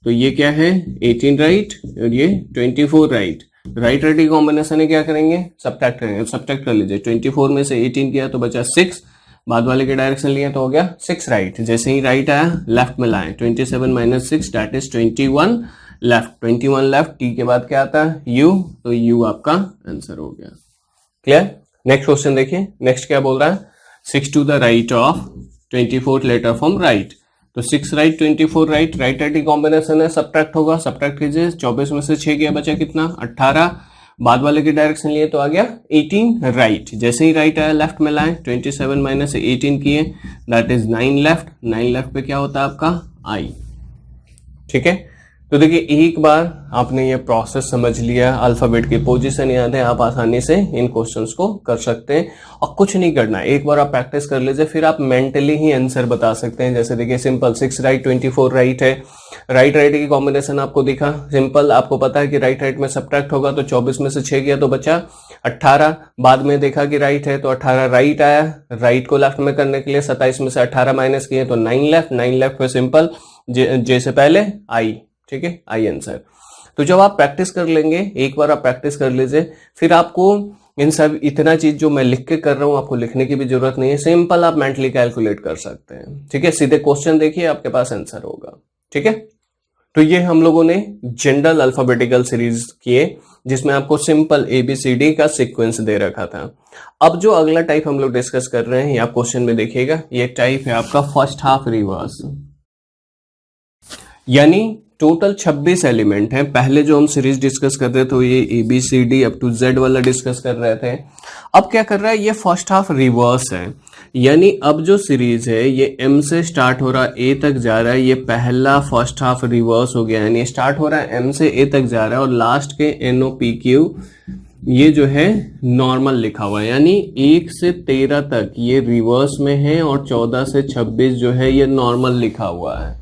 तो ये क्या है, 18 राइट और ये 24 राइट। राइट राइट की कॉम्बिनेशन है, क्या करेंगे, सब्ट्रैक्ट करेंगे, सब्ट्रैक्ट कर लीजिए। 24 में से 18 किया तो बचा 6, बाद वाले के डायरेक्शन लिए तो हो गया 6 राइट। जैसे ही राइट आया लेफ्ट में लाए, 27 - 6 that is 21 left. 21 left, T के बाद क्या आता है, यू, तो यू आपका आंसर हो गया। क्लियर। नेक्स्ट क्वेश्चन देखिए, नेक्स्ट क्या बोल रहा है, 6 to the right of 24th letter from right. तो 6 राइट 24 राइट, राइट राइट की कॉम्बिनेशन है, सब्ट्रैक्ट होगा, सब्ट्रैक्ट कीजिए, 24 में से 6 गया, बचा कितना, 18, बाद वाले की डायरेक्शन लिए तो आ गया 18 राइट। जैसे ही राइट आया लेफ्ट में लाए, 27 - 18 किए, दैट इज 9 लेफ्ट। 9 लेफ्ट पे क्या होता है आपका, आई। ठीक है, तो देखिए एक बार आपने ये प्रोसेस समझ लिया, अल्फाबेट की पोजीशन याद है, आप आसानी से इन क्वेश्चंस को कर सकते हैं और कुछ नहीं करना है। एक बार आप प्रैक्टिस कर लीजिए, फिर आप मेंटली ही आंसर बता सकते हैं। जैसे देखिए सिंपल 6 राइट 24 राइट है, राइट राइट की कॉम्बिनेशन आपको दिखा, सिंपल आपको पता है कि राइट राइट में सब्ट्रैक्ट होगा, तो 24 में से 6 गया तो बचा 18, बाद में देखा कि राइट है तो 18 राइट आया, राइट को लेफ्ट में करने के लिए 27 में से 18 माइनस किए तो 9 लेफ्ट। 9 लेफ्ट पे सिंपल जे से पहले आई, ठीक है, आई आंसर। तो जब आप प्रैक्टिस कर लेंगे, एक बार आप प्रैक्टिस कर लीजिए, फिर आपको इन सब इतना चीज जो मैं लिख के कर रहा हूं आपको लिखने की भी जरूरत नहीं है, सिंपल आप मेंटली कैलकुलेट कर सकते हैं। ठीक है, सीधे क्वेश्चन देखिए, आपके पास आंसर होगा। ठीक है, तो ये हम लोगों ने जनरल अल्फाबेटिकल सीरीज किए जिसमें आपको सिंपल ABCD का सीक्वेंस दे रखा था। अब जो अगला टाइप हम लोग डिस्कस कर रहे हैं, ये आप क्वेश्चन में देखिएगा, ये टाइप है आपका फर्स्ट हाफ रिवर्स, यानी टोटल 26 एलिमेंट हैं। पहले जो हम सीरीज डिस्कस कर रहे थे ये ABCD अप टू Z वाला डिस्कस कर रहे थे। अब क्या कर रहा है, ये फर्स्ट हाफ रिवर्स है, यानी अब जो सीरीज है ये M से स्टार्ट हो रहा है A तक जा रहा है, ये पहला फर्स्ट हाफ रिवर्स हो गया, यानी स्टार्ट हो रहा है M से A तक जा रहा है और लास्ट के NOPQ ये जो है नॉर्मल लिखा हुआ है, यानी 1 से 13 तक ये रिवर्स में है और 14 से 26 जो है ये नॉर्मल लिखा हुआ है।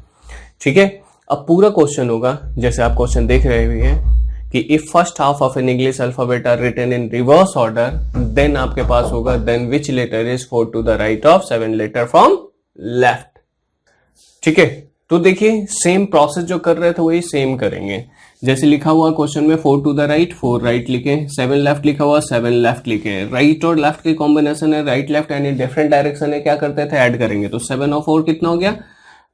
ठीक है, अब पूरा क्वेश्चन होगा जैसे आप क्वेश्चन देख रहे हुए हैं कि if first half of an English alphabet are written in reverse order then आपके पास होगा then which letter is 4 to the right of 7 letter from left. ठीक है, तो देखिए सेम प्रोसेस जो कर रहे थे वही सेम करेंगे। जैसे लिखा हुआ क्वेश्चन में 4 टू द राइट 4 राइट लिखे, 7 लेफ्ट लिखा हुआ 7 लेफ्ट लिखे। राइट और लेफ्ट की कॉम्बिनेशन है, राइट लेफ्ट यानी डिफरेंट डायरेक्शन है, क्या करते थे ऐड करेंगे, तो 7 और 4 कितना हो गया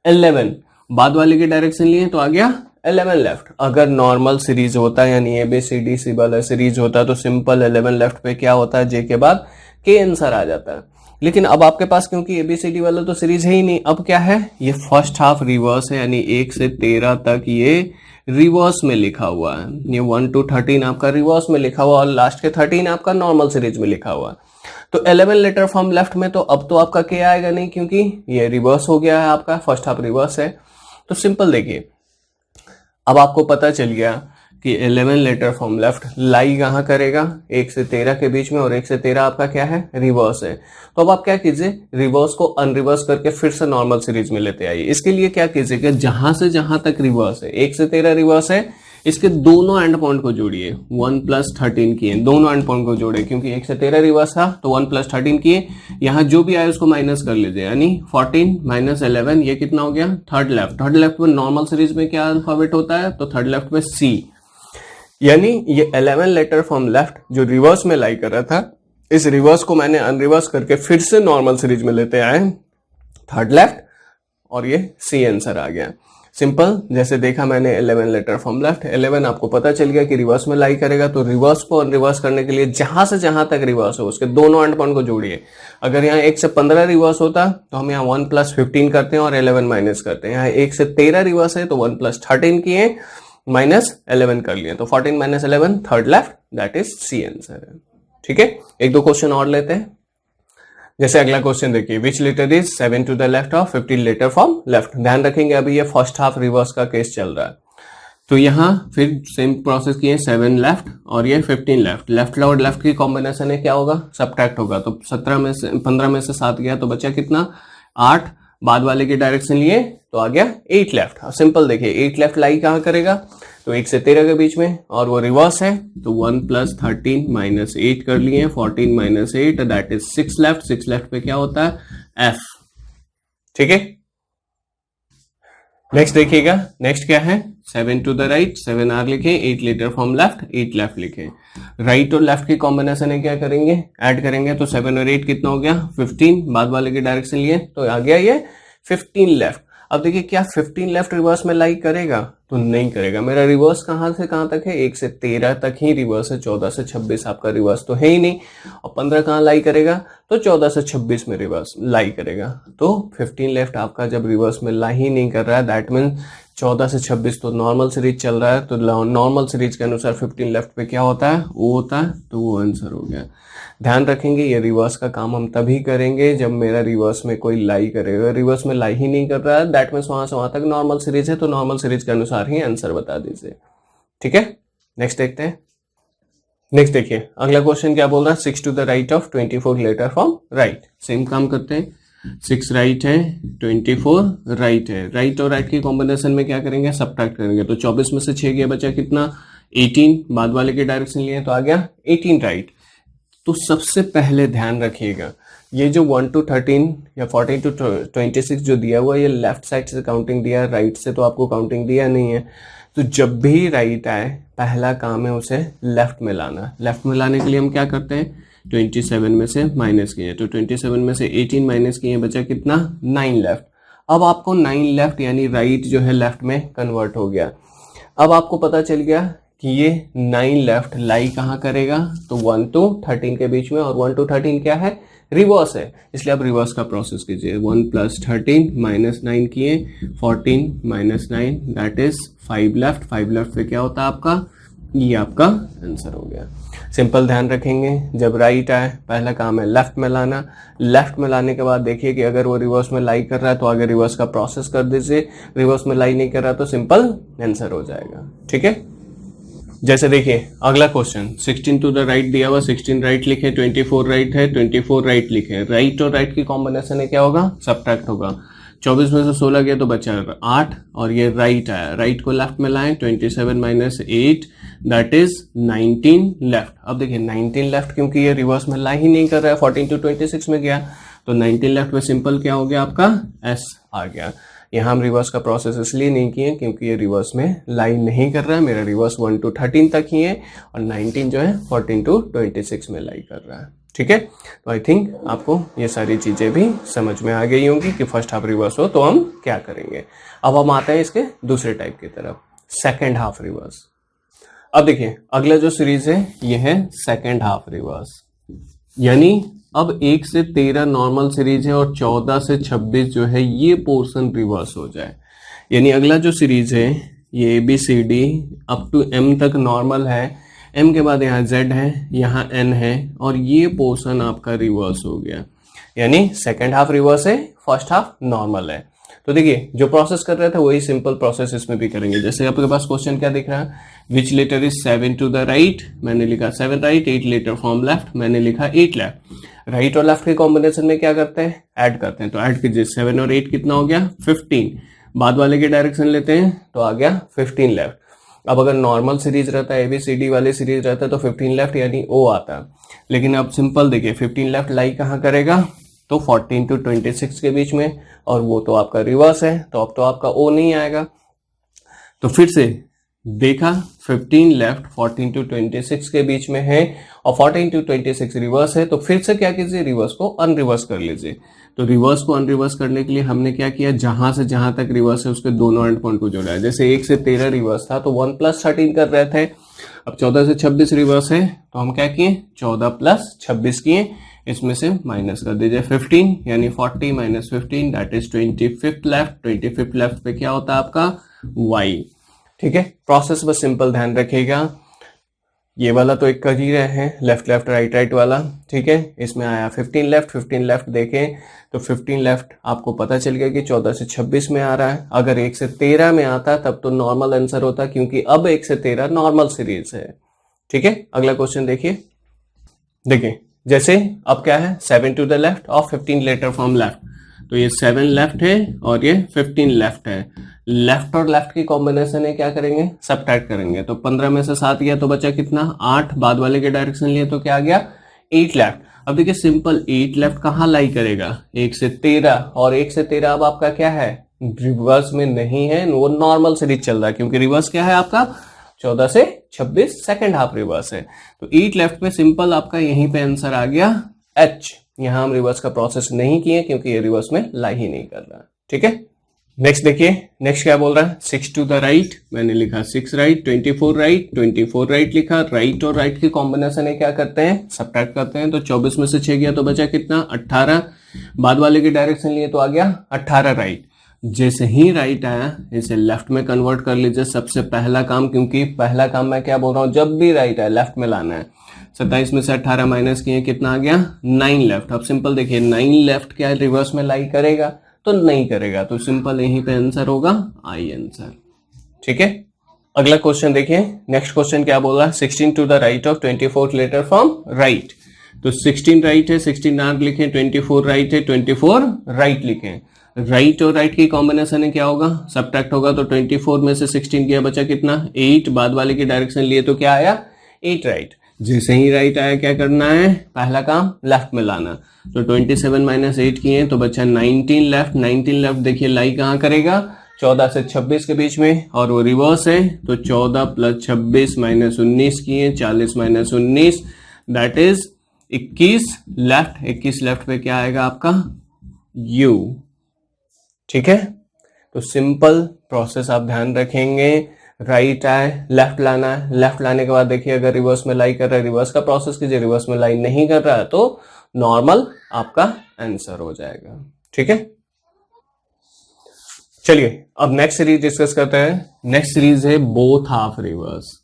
11। बाद वाले की डायरेक्शन लिए तो आ गया 11 लेफ्ट। अगर नॉर्मल सीरीज होता है यानी ABCD वाला सीरीज होता है तो सिंपल 11 लेफ्ट पे क्या होता है J के बाद K आंसर आ जाता है। लेकिन अब आपके पास क्योंकि ABCD वाला तो सीरीज है ही नहीं, अब क्या है ये फर्स्ट हाफ रिवर्स है, यानी 1 से 13 तक ये रिवर्स में लिखा हुआ है। ये 1 to 13 आपका रिवर्स में लिखा हुआ और लास्ट के 13 आपका नॉर्मल सीरीज में लिखा हुआ। तो 11 लेटर फ्रॉम लेफ्ट में तो अब तो आपका K आएगा नहीं क्योंकि ये रिवर्स हो गया है, आपका फर्स्ट हाफ रिवर्स है। तो सिंपल देखिए, अब आपको पता चल गया कि 11 लेटर फ्रॉम लेफ्ट लाई कहां करेगा 1 से 13 के बीच में, और 1 से 13 आपका क्या है रिवर्स है। तो अब आप क्या कीजिए, रिवर्स को अनरिवर्स करके फिर से नॉर्मल सीरीज में लेते आइए। इसके लिए क्या कीजिए कि जहां से जहां तक रिवर्स है 1 से 13 रिवर्स है, इसके दोनों एंड पॉइंट को जोड़िए, 1 + 13 किए, दोनों एंड पॉइंट को जोड़े क्योंकि 1 से 13 रिवर्स था तो 1 + 13 किए, यहां जो भी आए उसको माइनस कर लीजिए, यानी 14 - 11 ये कितना हो गया थर्ड लेफ्ट। थर्ड लेफ्ट में नॉर्मल सीरीज में क्या अल्फाबेट होता है, तो थर्ड लेफ्ट में C, यानी ये 11 लेटर फ्रॉम लेफ्ट जो रिवर्स में लाई कर रहा था, इस रिवर्स को मैंने अनरिवर्स करके फिर से नॉर्मल सीरीज में लेते आए थर्ड लेफ्ट और ये C आंसर आ गया। सिंपल, जैसे देखा मैंने 11 लेटर फ्रॉम लेफ्ट, 11 आपको पता चल गया कि रिवर्स में लाई करेगा, तो रिवर्स को अनरिवर्स करने के लिए जहां से जहां तक रिवर्स हो उसके दोनों एंड पॉइंट को जोड़िए। अगर यहाँ 1 से 15 रिवर्स होता तो हम यहाँ 1 + 15 करते हैं और 11 माइनस करते हैं। यहाँ 1 से 13 रिवर्स है तो 1 + 13 किए -11 कर लिए, तो 14 - 11 third left, that is C answer है। ठीक है, एक दो क्वेश्चन और लेते हैं। जैसे अगला क्वेश्चन देखिए, which letter is 7 to the left of 15 letter from left. ध्यान रखेंगे अभी ये फर्स्ट हाफ रिवर्स का केस चल रहा है, तो यहाँ फिर सेम प्रोसेस किए, 7 लेफ्ट और ये 15 लेफ्ट। लेफ्ट और लेफ्ट की कॉम्बिनेशन है क्या होगा, सब्ट्रैक्ट होगा, तो 15 में से 7 गया तो बचा कितना 8, बाद वाले की डायरेक्शन लिए तो आ गया 8 लेफ्ट। अब सिंपल देखिए 8 लेफ्ट लाई कहां करेगा, तो 1 से 13 के बीच में और वो रिवर्स है, तो 1 + 13 - 8 कर लिए, 14 - 8 दैट इज 6 लेफ्ट। 6 लेफ्ट पे क्या होता है F। ठीक है, नेक्स्ट देखिएगा, नेक्स्ट क्या है 7 टू द राइट 7 R लिखे, 8 लेटर फ्रॉम लेफ्ट 8 लेफ्ट लिखे। राइट और लेफ्ट की कॉम्बिनेशन है, क्या करेंगे ऐड करेंगे, तो 7 और 8 कितना हो गया 15, बाद वाले की डायरेक्शन लिए तो आ गया ये 15 लेफ्ट। अब देखिए क्या 15 लेफ्ट रिवर्स में लाई करेगा, तो नहीं करेगा। मेरा रिवर्स कहां से कहां तक है, 1 से 13 तक ही रिवर्स है, 14 से 26 आपका रिवर्स तो है ही नहीं, और 15 कहां लाई करेगा, तो 14 से 26 में रिवर्स लाई करेगा। तो 15 लेफ्ट आपका जब रिवर्स में लाई ही नहीं कर रहा है, दैट मीन 14 से 26 तो नॉर्मल सीरीज चल रहा है, तो नॉर्मल सीरीज के अनुसार 15 लेफ्ट पे क्या होता है वो होता है, तो वो आंसर हो गया। ध्यान रखेंगे ये रिवर्स का काम हम तभी करेंगे जब मेरा रिवर्स में कोई लाई करेगा। रिवर्स में लाई ही नहीं कर रहा है, दैट मीन्स वहां से वहां तक नॉर्मल सीरीज है, तो नॉर्मल सीरीज के अनुसार ही आंसर बता दीजिए। ठीक है, नेक्स्ट देखते हैं। नेक्स्ट देखिए अगला क्वेश्चन क्या बोल रहा है, 6 to the right of 24 letter from right. Same काम करते हैं, 6 राइट है 24 राइट है। राइट और राइट की कॉम्बिनेशन में क्या करेंगे सब्ट्रैक्ट करेंगे, तो 24 में से 6 गया बचा कितना 18, बाद वाले के डायरेक्शन लिए तो आ गया 18 राइट। तो सबसे पहले ध्यान रखिएगा ये जो 1 to 13 या 14 to 26 जो दिया हुआ ये लेफ्ट साइड से काउंटिंग दिया है, राइट से तो आपको काउंटिंग दिया नहीं है। तो जब भी राइट आए पहला काम है उसे लेफ्ट में लाना। लेफ्ट में लाने के लिए हम क्या करते हैं, 27 में से माइनस किए, तो 27 में से 18 माइनस किए, बचा कितना 9 लेफ्ट। अब आपको 9 लेफ्ट यानी राइट जो है लेफ्ट में कन्वर्ट हो गया। अब आपको पता चल गया कि ये 9 लेफ्ट लाई कहां करेगा, तो 1 to 13 के बीच में, और 1 to 13 क्या है रिवर्स है, इसलिए आप रिवर्स का प्रोसेस कीजिए। 1 + 13 -9 किए, 14 - 9 दैट इज 5 लेफ्ट। 5 लेफ्ट पे क्या होता है आपका, ये आपका आंसर हो गया। सिंपल ध्यान रखेंगे, जब राइट आए पहला काम है लेफ्ट में लाना। लेफ्ट में लाने के बाद देखिए कि अगर वो रिवर्स में लाई कर रहा है तो आगे रिवर्स का प्रोसेस कर दीजिए, रिवर्स में लाई नहीं कर रहा तो सिंपल आंसर हो जाएगा। ठीक है, जैसे देखिए अगला क्वेश्चन 16 टू द राइट दिया हुआ, 16 राइट लिखे, 24 राइट है, 24 राइट लिखे। राइट और राइट की कॉम्बिनेशन है क्या होगा, सब्ट्रैक्ट होगा। 24 में से 16 गया तो बचा 8 और ये राइट आया, राइट को लेफ्ट में लाएं, 27 - 8 दैट इज 19 लेफ्ट। अब देखिए 19 लेफ्ट क्योंकि ये रिवर्स में ला ही नहीं कर रहा है, 14 to 26 में गया तो 19 लेफ्ट में सिंपल क्या हो गया आपका, एस आ गया। यहाँ हम रिवर्स का प्रोसेस इसलिए नहीं किए क्योंकि ये रिवर्स में लाइन नहीं कर रहा है, मेरा रिवर्स 1 to 13 तक ही है और 19 जो है 14 to 26 में लाई कर रहा है। ठीक है, तो आई थिंक आपको ये सारी चीजें भी समझ में आ गई होंगी कि फर्स्ट हाफ रिवर्स हो तो हम क्या करेंगे। अब हम आते हैं इसके दूसरे टाइप की तरफ, सेकेंड हाफ रिवर्स। अब देखिए अगला जो सीरीज है ये है सेकेंड हाफ रिवर्स, यानी अब 1 से 13 नॉर्मल सीरीज है और 14 से 26 जो है ये पोर्शन रिवर्स हो जाए। यानी अगला जो सीरीज है ये ABCD अप टू M तक नॉर्मल है, M के बाद यहाँ Z है, यहाँ N है और ये पोर्शन आपका रिवर्स हो गया। यानी सेकेंड हाफ रिवर्स है, फर्स्ट हाफ नॉर्मल है। तो देखिए जो प्रोसेस कर रहे थे वही सिंपल प्रोसेस इसमें भी करेंगे। जैसे आपके पास क्वेश्चन क्या दिख रहा है, which letter is 7 to the right, मैंने लिखा 7 राइट, 8 लेटर फ्रॉम लेफ्ट, मैंने लिखा 8 लेफ्ट। राइट और लेफ्ट के कॉम्बिनेशन में क्या करते हैं, ऐड करते हैं, तो ऐड कीजिए 7 और 8 कितना हो गया 15। बाद वाले के डायरेक्शन लेते हैं तो आ गया 15 लेफ्ट। अब अगर नॉर्मल सीरीज रहता है, ABCD वाली सीरीज रहता है तो 15 लेफ्ट यानी O आता, लेकिन अब सिंपल देखिए 15 लेफ्ट लाई कहाँ करेगा, तो 14 to 26 के बीच में, और वो तो आपका रिवर्स है तो अब तो आपका O नहीं आएगा। तो फिर से देखा 15 लेफ्ट 14 to 26 के बीच में है और 14 to 26 रिवर्स है, तो फिर से क्या कीजिए, रिवर्स को अनरिवर्स कर लीजिए। तो रिवर्स को अनरिवर्स करने के लिए हमने क्या किया, जहां से जहां तक रिवर्स है उसके दोनों एंड पॉइंट को जोड़ा है। जैसे 1 से 13 रिवर्स था तो 1 + 13 कर रहे थे, अब 14 से 26 रिवर्स है तो हम क्या किए, 14 + 26 किए, इसमें से माइनस कर दीजिए 15, यानी 40 - 15 दैट इज 25 लेफ्ट। 25 लेफ्ट पे क्या होता है आपका Y। ठीक है, प्रोसेस बस सिंपल ध्यान रखिएगा। ये वाला तो एक कर ही रहे हैं, लेफ्ट लेफ्ट राइट राइट वाला। ठीक है, इसमें आया 15 लेफ्ट देखें तो 15 लेफ्ट आपको पता चल गया कि 14 से 26 में आ रहा है। अगर 1 से 13 में आता तब तो नॉर्मल आंसर होता, क्योंकि अब 1 से 13 नॉर्मल सीरीज है। ठीक है, अगला क्वेश्चन देखिए जैसे अब क्या है, 7 टू द लेफ्ट और 15 लेटर फ्रॉम लेफ्ट, तो ये 7 लेफ्ट है और ये 15 लेफ्ट है। लेफ्ट और लेफ्ट की कॉम्बिनेशन है, क्या करेंगे, सब्ट्रैक्ट करेंगे। तो 15 में से 7 गया तो बचा कितना 8, बाद वाले के डायरेक्शन लिए तो क्या आ गया 8 लेफ्ट। अब देखिए सिंपल 8 लेफ्ट कहाँ लाई करेगा, 1 से 13, और 1 से 13 अब आपका क्या है, रिवर्स में नहीं है, वो नॉर्मल सीरीज चल रहा है, क्योंकि रिवर्स क्या है आपका 14 से 26 सेकेंड हाफ रिवर्स है। तो 8 लेफ्ट पे सिंपल आपका यहीं पे आंसर आ गया H। यहां हम रिवर्स का प्रोसेस नहीं किए क्योंकि ये रिवर्स में लाई ही नहीं कर रहा। ठीक है, नेक्स्ट देखिए, नेक्स्ट क्या बोल रहा है, 6 टू द राइट, मैंने लिखा 6 राइट, 24 राइट, 24 राइट लिखा। राइट और राइट की कॉम्बिनेशन है, क्या करते हैं, सब्ट्रैक्ट करते हैं। तो 24 में से 6 गया तो बचा कितना 18, बाद वाले की डायरेक्शन लिए तो आ गया 18 राइट। जैसे ही राइट आया इसे लेफ्ट में कन्वर्ट कर लीजिए, सबसे पहला काम, क्योंकि पहला काम मैं क्या बोल रहा हूं, जब भी राइट आए लेफ्ट में लाना है। 27 में से 18 माइनस किए कितना आ गया 9 लेफ्ट। अब सिंपल देखिए 9 लेफ्ट क्या रिवर्स में लाई करेगा, तो नहीं करेगा, तो सिंपल यहीं पे आंसर होगा आई आंसर। ठीक है, अगला क्वेश्चन देखिए, नेक्स्ट क्वेश्चन क्या बोल रहा है, 16 to the right of 24 letter from right. तो 16 राइट है, 16 आर लिखे, 24 राइट है, 24 राइट लिखे। राइट और राइट की कॉम्बिनेशन है, क्या होगा, सब्ट्रैक्ट होगा। तो 24 में से 16 किया बचा कितना 8, बाद वाले की डायरेक्शन लिए तो क्या आया 8 राइट। जैसे ही राइट आया क्या करना है, पहला काम लेफ्ट में लाना। तो 27 माइनस 8 किए तो बचा 19 लेफ्ट। 19 लेफ्ट देखिए लाई कहाँ करेगा, 14 से 26 के बीच में, और वो रिवर्स है। तो 14 + 26 - 19 किए, 40 - 19 दैट इज 21 लेफ्ट। 21 लेफ्ट पे क्या आएगा आपका U। ठीक है, तो सिंपल प्रोसेस आप ध्यान रखेंगे, राइट आए लेफ्ट लाना है, लेफ्ट लाने के बाद देखिए अगर रिवर्स में लाई कर रहा है रिवर्स का प्रोसेस कीजिए, रिवर्स में लाई नहीं कर रहा है तो नॉर्मल आपका आंसर हो जाएगा। ठीक है, चलिए अब नेक्स्ट सीरीज डिस्कस करते हैं। नेक्स्ट सीरीज है बोथ हाफ रिवर्स,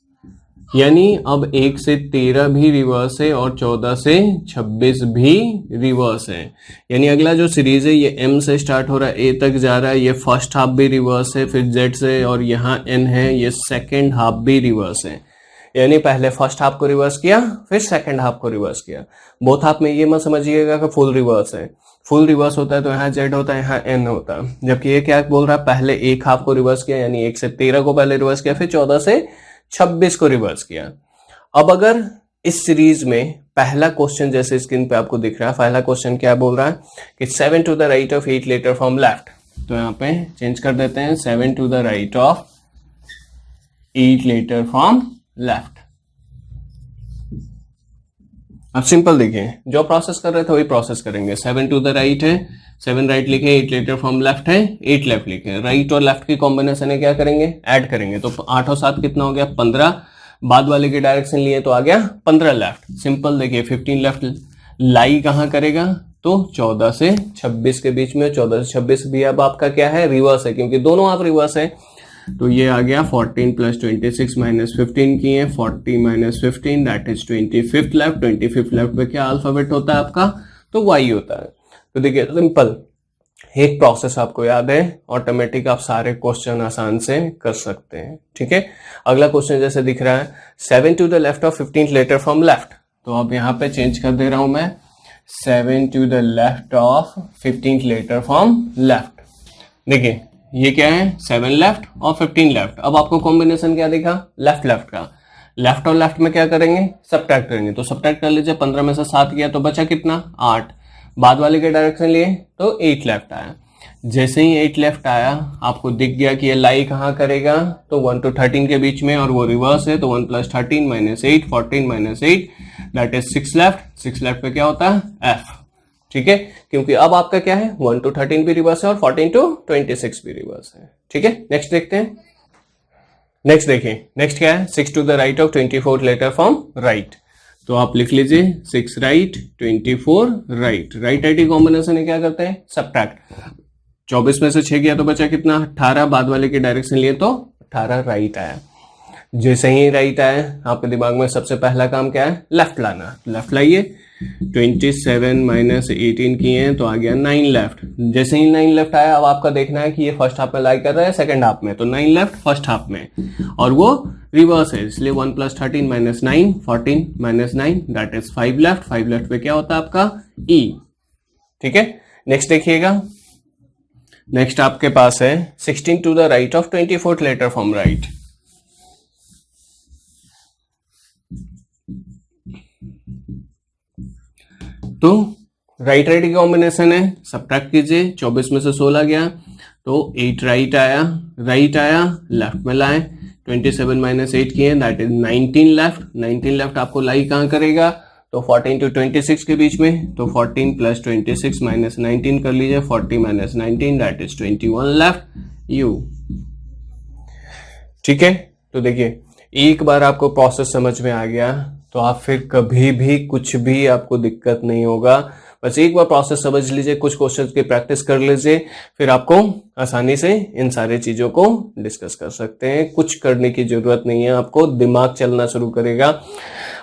यानी अब 1 से 13 भी रिवर्स है और 14 से 26 भी रिवर्स है। यानी अगला जो सीरीज है ये M से स्टार्ट हो रहा है, A तक जा रहा है, ये फर्स्ट हाफ भी रिवर्स है, फिर Z से, और यहाँ N है, ये सेकेंड हाफ भी रिवर्स है। यानी पहले फर्स्ट हाफ को रिवर्स किया, फिर सेकेंड हाफ को रिवर्स किया। बोथ हाफ में ये मत समझिएगा कि फुल रिवर्स है। फुल रिवर्स होता है तो यहाँ Z होता है, यहाँ N होता है, जबकि ये क्या बोल रहा है, पहले एक हाफ को रिवर्स किया, यानी 1 से 13 को पहले रिवर्स किया, फिर 14 से 26 को रिवर्स किया। अब अगर इस सीरीज में पहला क्वेश्चन जैसे स्क्रीन पे आपको दिख रहा है, पहला क्वेश्चन क्या बोल रहा है कि 7 to the right of 8 letter from left, तो यहाँ पे चेंज कर देते हैं 7 to the right of 8 letter from left. अब सिंपल देखिए, जो प्रोसेस कर रहे थे वही प्रोसेस करेंगे। 7 टू द राइट है, 7 राइट लिखे, 8 लेटर फ्रॉम लेफ्ट है, 8 लेफ्ट लिखे। राइट और लेफ्ट की कॉम्बिनेशन है, क्या करेंगे, ऐड करेंगे। तो 8 और 7 कितना हो गया, 15। बाद वाले की डायरेक्शन लिए तो आ गया 15 लेफ्ट। सिंपल देखिए, 15 लेफ्ट लाई कहां करेगा, तो 14 से 26 के बीच में। 14 से 26 भी अब आपका क्या है, रिवर्स है, क्योंकि दोनों आप रिवर्स है। तो ये आ गया 14 प्लस 26 माइनस 15 की है, 40 minus 15 that is 25th left. 25th left पे क्या अल्फाबेट होता है आपका, तो वाई होता है। तो देखिए सिंपल एक प्रोसेस आपको याद है, ऑटोमेटिक आप सारे क्वेश्चन आसान से कर सकते हैं। ठीक है, अगला क्वेश्चन जैसे दिख रहा है 7 to the left of 15th letter from left, तो अब यहाँ पे चेंज कर दे रहा हूं मैं 7 to the left of 15th letter from left. देखिए ये क्या है, 7 लेफ्ट और 15 लेफ्ट। अब आपको कॉम्बिनेशन क्या दिखा, लेफ्ट लेफ्ट का। लेफ्ट और लेफ्ट में क्या करेंगे, सब्ट्रैक्ट करेंगे। तो सब्ट्रैक्ट कर लीजिए, 15 में से 7 किया तो बचा कितना, 8। बाद वाले के डायरेक्शन लिए तो 8 लेफ्ट आया। जैसे ही 8 लेफ्ट आया आपको दिख गया कि ये लाई कहां करेगा, तो 1 to 13 के बीच में, और वो रिवर्स है, तो 1 plus 13 minus 8, 14 minus 8 that is 6 left. 6 left पे क्या होता है, F। ठीक है, क्योंकि अब आपका क्या है, 1 to 13 भी रिवर्स है और 14 to 26 भी रिवर्स है। ठीक है, नेक्स्ट देखते हैं। नेक्स्ट देखिए, नेक्स्ट क्या है, 6 to the right of 24 letter from right, तो आप लिख लीजिए 6 right 24 right. Right right combination है, क्या करते हैं, सब्ट्रैक्ट। 24 में से 6 किया तो बचा कितना, 18। बाद वाले की डायरेक्शन लिए तो 18 राइट आया। जैसे ही राइट आया आपके दिमाग में सबसे पहला काम क्या है, लेफ्ट लाना। लेफ्ट लाइए, 27 माइनस 18 किए हैं तो आ गया 9 लेफ्ट। जैसे ही 9 लेफ्ट आया अब आपका देखना है कि ये फर्स्ट हाफ में लाई कर रहा है सेकंड हाफ में, तो 9 लेफ्ट फर्स्ट हाफ में, और वो रिवर्स है, इसलिए 1 plus 13 minus 9, 14 minus 9 that is 5 left. 5 left पे क्या होता है आपका, E। ठीक है, नेक्स्ट देखिएगा। नेक्स्ट आपके पास है 16 to the right of 24th letter from right, तो राइट राइट की कॉम्बिनेशन है, सब्ट्रैक्ट कीजिए। 24 में से 16 गया तो 8 राइट आया, राइट आया लेफ्ट में लाए, 27 माइनस 8 किए दैट इज 19 लेफ्ट। 19 लेफ्ट आपको लाई कहां करेगा, तो 14 टू 26 के बीच में, तो 14 प्लस 26 माइनस 19 कर लीजिए, 40 minus 19 that is 21 left, U। ठीक है, तो देखिए एक बार आपको प्रोसेस समझ में आ गया तो आप फिर कभी भी कुछ भी आपको दिक्कत नहीं होगा। बस एक बार प्रोसेस समझ लीजिए, कुछ क्वेश्चंस की प्रैक्टिस कर लीजिए, फिर आपको आसानी से इन सारी चीजों को डिस्कस कर सकते हैं। कुछ करने की जरूरत नहीं है, आपको दिमाग चलना शुरू करेगा।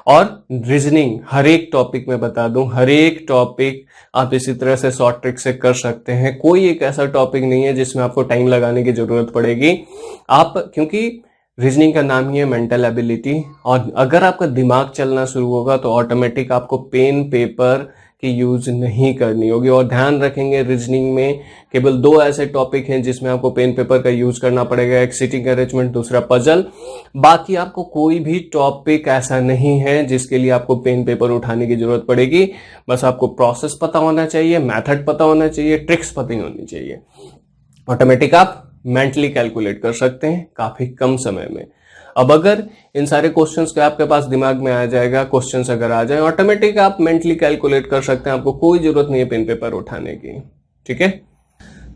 और रीजनिंग हर एक टॉपिक में बता दूं, हर एक टॉपिक आप इसी तरह से शॉर्ट ट्रिक से कर सकते हैं। कोई एक ऐसा टॉपिक नहीं है जिसमें आपको टाइम लगाने की जरूरत पड़ेगी। आप, क्योंकि रीजनिंग का नाम ही है मेंटल एबिलिटी, और अगर आपका दिमाग चलना शुरू होगा तो ऑटोमेटिक आपको पेन पेपर की यूज नहीं करनी होगी। और ध्यान रखेंगे रीजनिंग में केवल 2 ऐसे टॉपिक हैं जिसमें आपको पेन पेपर का यूज करना पड़ेगा, एक सिटिंग अरेंजमेंट, दूसरा पजल। बाकी आपको कोई भी टॉपिक ऐसा नहीं है जिसके लिए आपको पेन पेपर उठाने की जरूरत पड़ेगी। बस आपको प्रोसेस पता होना चाहिए, मेथड पता होना चाहिए, ट्रिक्स पता होनी चाहिए। ऑटोमेटिक आप मेंटली कैलकुलेट कर सकते हैं काफी कम समय में। अब अगर इन सारे क्वेश्चंस के आपके पास दिमाग में आ जाएगा, क्वेश्चंस अगर आ जाए, ऑटोमेटिक आप मेंटली कैलकुलेट कर सकते हैं, आपको कोई जरूरत नहीं है पेन पेपर उठाने की। ठीक है,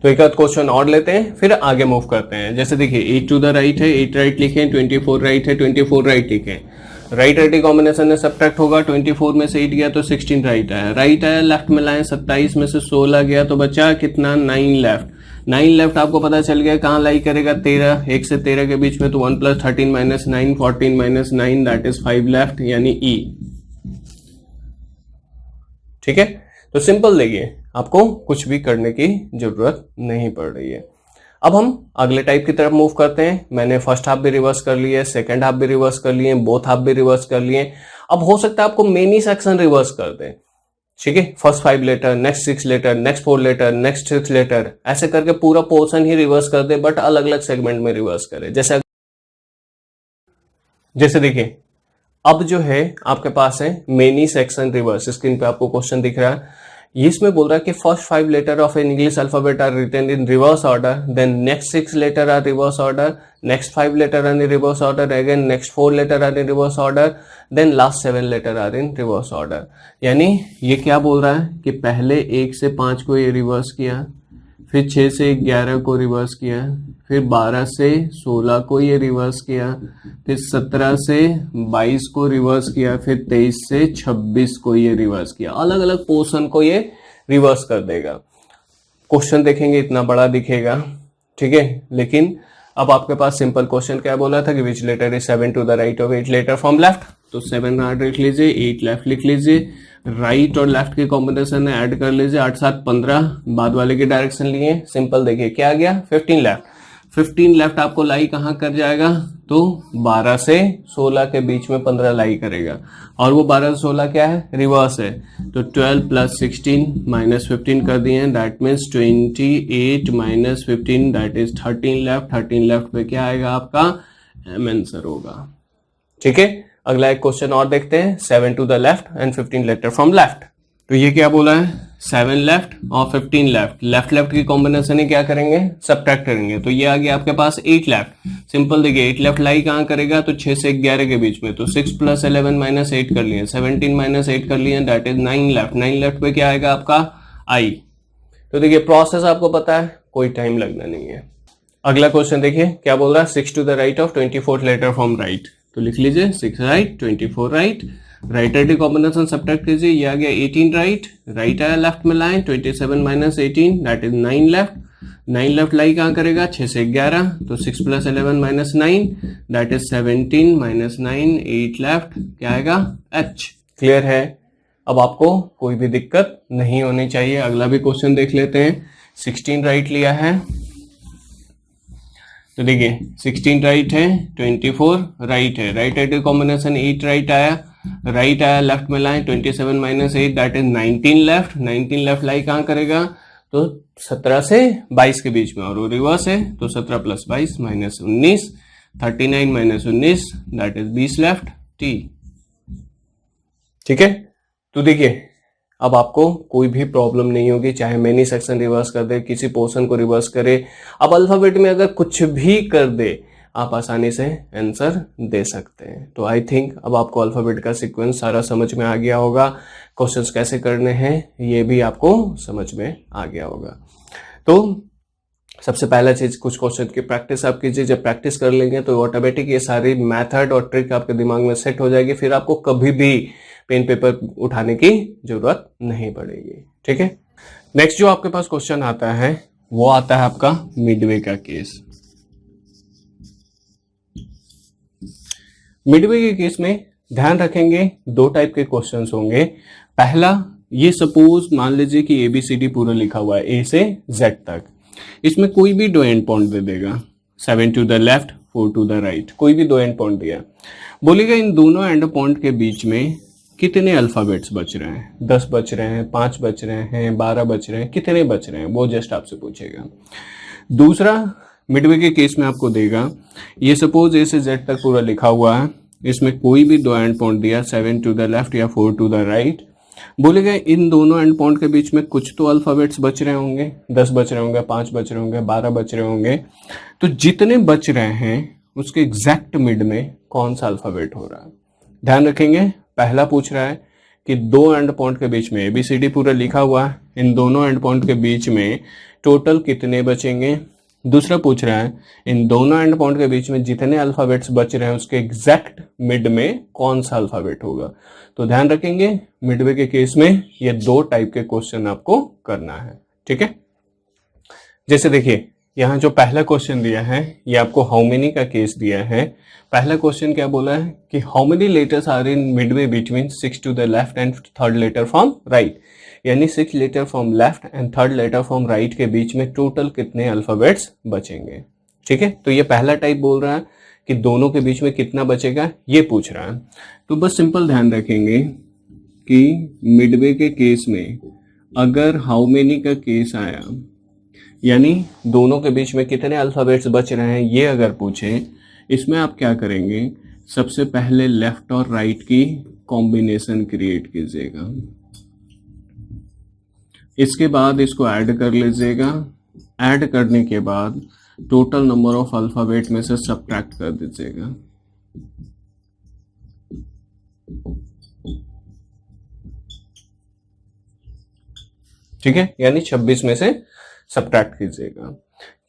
तो एक आध क्वेश्चन और लेते हैं फिर आगे मूव करते हैं। जैसे देखिए 8 टू द राइट है, 8 राइट लिखे, 24 राइट है, 24 राइट लिखे। राइट राइट कॉम्बिनेशन में सब्ट्रैक्ट होगा, 24 में से 8 गया तो 16 राइट आया, राइट आया, लेफ्ट में लाए 27 में से 16 गया तो बचा कितना 9 लेफ्ट, 9 लेफ्ट आपको पता चल गया कहाँ लाई करेगा 13, 1 से 13 के बीच में तो 1 + 13 - 9 14 - 9 दैट इज 5 लेफ्ट यानी ई। ठीक है, तो सिंपल देखिए आपको कुछ भी करने की जरूरत नहीं पड़ रही है। अब हम अगले टाइप की तरफ मूव करते हैं। मैंने फर्स्ट हाफ भी रिवर्स कर लिया है, सेकंड हाफ भी रिवर्स कर लिए, बोथ हाफ भी रिवर्स कर लिए। अब हो सकता है आपको मेनी सेक्शन रिवर्स कर दें। ठीक है, first 5 letter, next 6 letter, next 4 letter, next 6 letter, ऐसे करके पूरा पोर्शन ही रिवर्स कर दे, बट अलग अलग सेगमेंट में रिवर्स करे। जैसे देखिए अब जो है आपके पास है मेनी सेक्शन रिवर्स, स्क्रीन पे आपको क्वेश्चन दिख रहा है। इसमें बोल रहा है कि first 5 letter of an English alphabet are written in reverse order, then next 6 letter are reverse order, next 5 letter are in reverse order, again next 4 letter are in reverse order, then last 7 letter are in reverse order. यानी ये क्या बोल रहा है कि पहले 1 से 5 को ये रिवर्स किया, फिर 6 से 11 को रिवर्स किया, फिर 12 से 16 को ये रिवर्स किया, फिर 17 से 22 को रिवर्स किया, फिर 23 से 26 को ये रिवर्स किया। अलग अलग पोर्शन को ये रिवर्स कर देगा। क्वेश्चन देखेंगे इतना बड़ा दिखेगा, ठीक है, लेकिन अब आपके पास सिंपल क्वेश्चन क्या बोला था कि which letter is 7 to the right of 8 letter from left, तो 7 राइट लिख लीजिए, 8 लेफ्ट लिख लीजिए, राइट और लेफ्ट के कॉम्बिनेशन है ऐड कर लीजिए, 8 7 15, बाद वाले की डायरेक्शन लिए, सिंपल देखिए क्या आ गया 15 लेफ्ट। 15 लेफ्ट आपको लाई कहां कर जाएगा, तो 12 से 16 के बीच में 15 लाई करेगा, और वो 12 से 16 क्या है, रिवर्स है, तो 12 + 16 - 15 कर दिए, that means 28 - 15 that is 13 left. 13 left पे क्या आएगा आपका एम आंसर होगा। ठीक है, अगला एक क्वेश्चन और देखते हैं, 7 to the left and 15 letter from left. तो ये क्या बोला है, 7 लेफ्ट और 15 लेफ्ट, लेफ्ट लेफ्ट की कॉम्बिनेशन ही क्या करेंगे, सब्ट्रैक्ट करेंगे, तो ये आ गया आपके पास 8 लेफ्ट। सिंपल देखिए 8 लेफ्ट लाई कहां करेगा, तो 6 से 11 के बीच में, तो 6 + 11 - 8 कर लिए, 17 - 8 कर लिए, दैट इज 9 लेफ्ट। 9 लेफ्ट पे क्या आएगा आपका आई। तो देखिए प्रोसेस आपको पता है, कोई टाइम लगना नहीं है। अगला क्वेश्चन देखिए क्या बोल रहा है, 6 to the right of 24 letter from right, तो लिख लीजिए 6 right 24 right, right right combination subtract कीजिए, ये आ गया 18 राइट, राइट आया लेफ्ट में लाए 27 - 18 दैट इज 9 लेफ्ट। 9 लेफ्ट लाई कहां करेगा, 6 से 11, तो 6 + 11 - 9 दैट इज 17 - 9 8 लेफ्ट, क्या आएगा एच। क्लियर है, अब आपको कोई भी दिक्कत नहीं होनी चाहिए। अगला भी क्वेश्चन देख लेते हैं, 16 राइट लिया है, तो देखिए 16 राइट है, 24 राइट है, राइट राइट कॉम्बिनेशन 8 राइट आया, राइट आया लेफ्ट में लाए 27 - 8 दैट इज 19 लेफ्ट। 19 लेफ्ट लाई कहां करेगा, तो 17 से 22 के बीच में, और वो रिवर्स है, तो 17 + 22 - 19, 39 - 19 दैट इज 20 लेफ्ट टी। ठीक है, तो देखिए अब आपको कोई भी प्रॉब्लम नहीं होगी, चाहे मेनी सेक्शन रिवर्स कर दे, किसी पोर्शन को रिवर्स करे। अब अल्फाबेट में अगर कुछ भी कर दे आप आसानी से आंसर दे सकते हैं। तो आई थिंक अब आपको अल्फाबेट का सीक्वेंस सारा समझ में आ गया होगा, क्वेश्चंस कैसे करने हैं ये भी आपको समझ में आ गया होगा। तो सबसे पहला चीज कुछ क्वेश्चन की प्रैक्टिस आप कीजिए, जब प्रैक्टिस कर लेंगे तो ऑटोमेटिक ये सारी मेथड और ट्रिक आपके दिमाग में सेट हो जाएगी, फिर आपको कभी भी पेन पेपर उठाने की जरूरत नहीं पड़ेगी। ठीक है, नेक्स्ट जो आपके पास क्वेश्चन आता है वो आता है आपका मिडवे का केस। मिडवे के केस में ध्यान रखेंगे 2 टाइप के क्वेश्चंस होंगे। पहला, ये सपोज मान लीजिए कि ABCD पूरा लिखा हुआ है A से Z तक, इसमें कोई भी 2 एंड पॉइंट दे देगा, 7 to the left 4 to the right, कोई भी 2 एंड पॉइंट दिया, बोलेगा इन दोनों एंड पॉइंट के बीच में कितने अल्फाबेट्स बच रहे हैं, 10 बच रहे हैं, 5 बच रहे हैं, 12 बच रहे हैं, कितने बच रहे हैं, वो जस्ट आपसे पूछेगा। दूसरा, मिडवे के केस में आपको देगा, ये सपोज A से Z तक पूरा लिखा हुआ है, इसमें कोई भी 2 एंड पॉइंट दिया, 7 टू द लेफ्ट या 4 टू द राइट, बोलेगा इन दोनों एंड पॉइंट के बीच में कुछ तो अल्फाबेट्स बच रहे होंगे, 10 बच रहे होंगे, 5 बच रहे होंगे, 12 बच रहे होंगे, तो जितने बच रहे हैं उसके एग्जैक्ट मिड में कौन सा अल्फाबेट हो रहा है। ध्यान रखेंगे, पहला पूछ रहा है कि 2 एंड पॉइंट के बीच में ABCD पूरा लिखा हुआ है, इन दोनों एंड पॉइंट के बीच में टोटल कितने बचेंगे, दूसरा पूछ रहा है इन दोनों एंड पॉइंट के बीच में जितने अल्फाबेट्स बच रहे हैं उसके एग्जैक्ट मिड में कौन सा अल्फाबेट होगा। तो ध्यान रखेंगे मिडवे के केस में ये दो टाइप के क्वेश्चन आपको करना है, ठीक है। जैसे देखिए यहाँ जो पहला क्वेश्चन दिया है ये आपको हाउ मेनी का केस दिया है। पहला क्वेश्चन क्या बोला है कि how many letters are in midway between 6 to the left and third letter from right, यानी 6 letter from left and third letter from right के बीच में टोटल कितने अल्फाबेट्स बचेंगे, ठीक है। तो ये पहला टाइप बोल रहा है कि दोनों के बीच में कितना बचेगा ये पूछ रहा है। तो बस सिंपल ध्यान रखेंगे कि मिडवे के केस में अगर हाउ मेनी का केस आया यानी दोनों के बीच में कितने अल्फाबेट्स बच रहे हैं ये अगर पूछे, इसमें आप क्या करेंगे, सबसे पहले लेफ्ट और राइट की कॉम्बिनेशन क्रिएट कीजिएगा, इसके बाद इसको ऐड कर लीजिएगा, ऐड करने के बाद टोटल नंबर ऑफ अल्फाबेट में से सब्ट्रैक्ट कर दीजिएगा। ठीक है, यानी 26 में से सब्ट्रैक्ट कीजिएगा।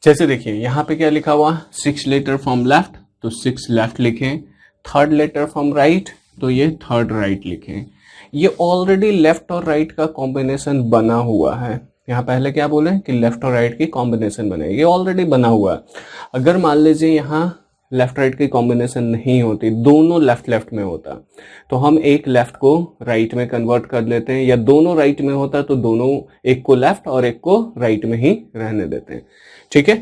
जैसे देखिए यहां पे क्या लिखा हुआ, 6 लेटर फ्रॉम लेफ्ट तो 6 लेफ्ट लिखें, थर्ड लेटर फ्रॉम राइट तो ये थर्ड राइट लिखें। ये ऑलरेडी लेफ्ट और राइट का कॉम्बिनेशन बना हुआ है। यहाँ पहले क्या बोले कि लेफ्ट और राइट की कॉम्बिनेशन बने, ये ऑलरेडी बना हुआ है। अगर मान लीजिए यहाँ लेफ्ट राइट की कॉम्बिनेशन नहीं होती, दोनों लेफ्ट लेफ्ट में होता, तो हम एक लेफ्ट को राइट में कन्वर्ट कर लेते हैं, या दोनों राइट में होता तो दोनों एक को लेफ्ट और एक को राइट में ही रहने देते हैं। ठीक है,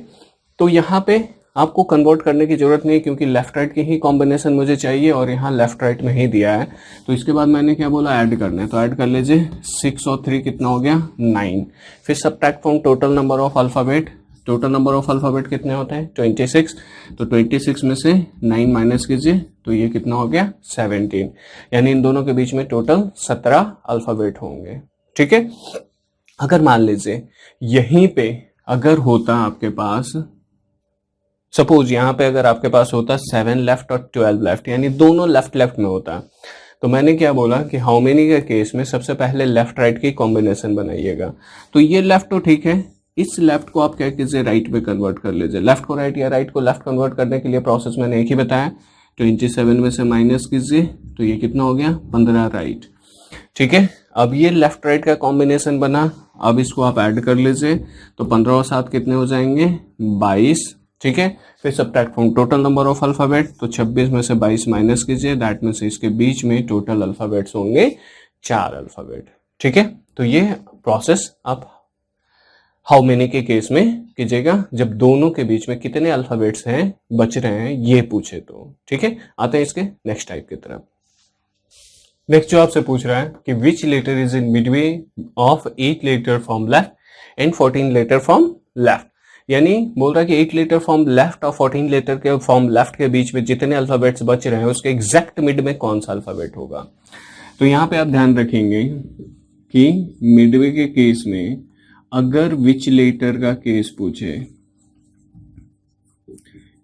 तो यहाँ पे आपको कन्वर्ट करने की जरूरत नहीं क्योंकि लेफ्ट राइट की ही कॉम्बिनेशन मुझे चाहिए और यहाँ लेफ्ट राइट में ही दिया है। तो इसके बाद मैंने क्या बोला, ऐड करना है, तो ऐड कर लीजिए। 6 और 3 कितना हो गया, 9। फिर subtract from total number of alphabet, total number of alphabet कितने होते हैं 26, तो 26 में से 9 माइनस कीजिए तो ये कितना हो गया 17, यानी इन दोनों के बीच में टोटल 17 अल्फाबेट होंगे। ठीक है, अगर मान लीजिए यहीं पे अगर होता आपके पास, सपोज यहाँ पे अगर आपके पास होता 7 लेफ्ट और 12 लेफ्ट, यानी दोनों लेफ्ट लेफ्ट में होता, तो मैंने क्या बोला कि हाउ मेनी के केस में सबसे पहले लेफ्ट राइट की कॉम्बिनेशन बनाइएगा। तो ये लेफ्ट तो ठीक है, इस लेफ्ट को आप क्या कीजिए राइट में कन्वर्ट कर लीजिए। लेफ्ट को राइट या राइट को लेफ्ट कन्वर्ट करने के लिए प्रोसेस मैंने एक ही बताया, 27 में से माइनस कीजिए तो ये कितना हो गया 15 राइट। ठीक है, अब ये लेफ्ट राइट का कॉम्बिनेशन बना, अब इसको आप ऐड कर लीजिए तो 15 और 7 कितने हो जाएंगे 22। ठीक है, फिर subtract from total number of alphabet, तो 26 में से 22 माइनस कीजिए, दैट मींस इसके बीच में टोटल अल्फाबेट्स होंगे 4 अल्फाबेट। ठीक है, तो ये प्रोसेस आप हाउ मेनी के केस में कीजिएगा जब दोनों के बीच में कितने अल्फाबेट्स हैं बच रहे हैं ये पूछे तो। ठीक है, आते हैं इसके नेक्स्ट टाइप की तरफ। नेक्स्ट जो आपसे पूछ रहा है कि which letter is in midway of 8 letter from left and 14 letter from left, यानी बोल रहा है कि 8 लेटर फ्रॉम लेफ्ट और 14 लेटर के फ्रॉम लेफ्ट के बीच में जितने अल्फाबेट्स बच रहे हैं उसके एग्जैक्ट मिड में कौन सा अल्फाबेट होगा। तो यहाँ पे आप ध्यान रखेंगे कि मिडवे के केस में अगर विच लेटर का केस पूछे,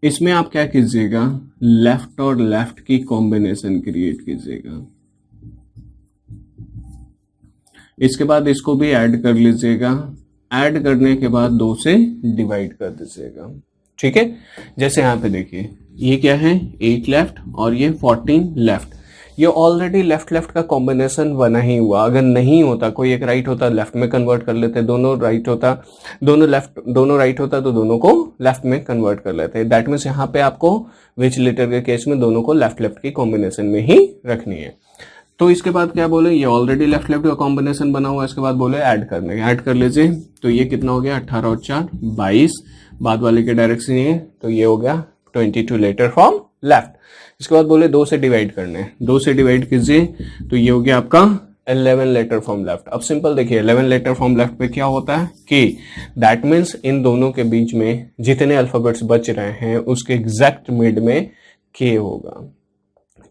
इसमें आप क्या कीजिएगा, लेफ्ट और लेफ्ट की कॉम्बिनेशन क्रिएट कीजिएगा, इसके बाद इसको भी ऐड कर लीजिएगा, ऐड करने के बाद 2 से डिवाइड कर दीजिएगा। ठीक है, जैसे यहाँ पे देखिए ये क्या है 8 लेफ्ट और ये 14 लेफ्ट, ये ऑलरेडी लेफ्ट लेफ्ट का कॉम्बिनेशन बना ही हुआ। अगर नहीं होता, कोई एक राइट होता लेफ्ट में कन्वर्ट कर लेते, दोनों राइट होता, दोनों लेफ्ट, दोनों राइट होता तो दोनों को लेफ्ट में कन्वर्ट कर लेते। दैट मीन्स यहाँ पे आपको विच लेटर के केस में दोनों को लेफ्ट लेफ्ट की कॉम्बिनेशन में ही रखनी है। तो इसके बाद क्या बोले, ये ऑलरेडी लेफ्ट लेफ्ट का कॉम्बिनेशन बना हुआ है, इसके बाद बोले ऐड करने, ऐड कर लीजिए तो ये कितना हो गया 18 और 4 22, बाद वाले के डायरेक्शन ये, तो ये हो गया 22 लेटर फ्रॉम लेफ्ट। इसके बाद बोले 2 से डिवाइड करने, 2 से डिवाइड कीजिए तो ये हो गया आपका 11 लेटर फ्रॉम लेफ्ट। अब सिंपल देखिए 11 लेटर फ्रॉम लेफ्ट पे क्या होता है कि दैट मीन्स इन दोनों के बीच में जितने अल्फाबेट्स बच रहे हैं उसके एग्जैक्ट मिड में के होगा।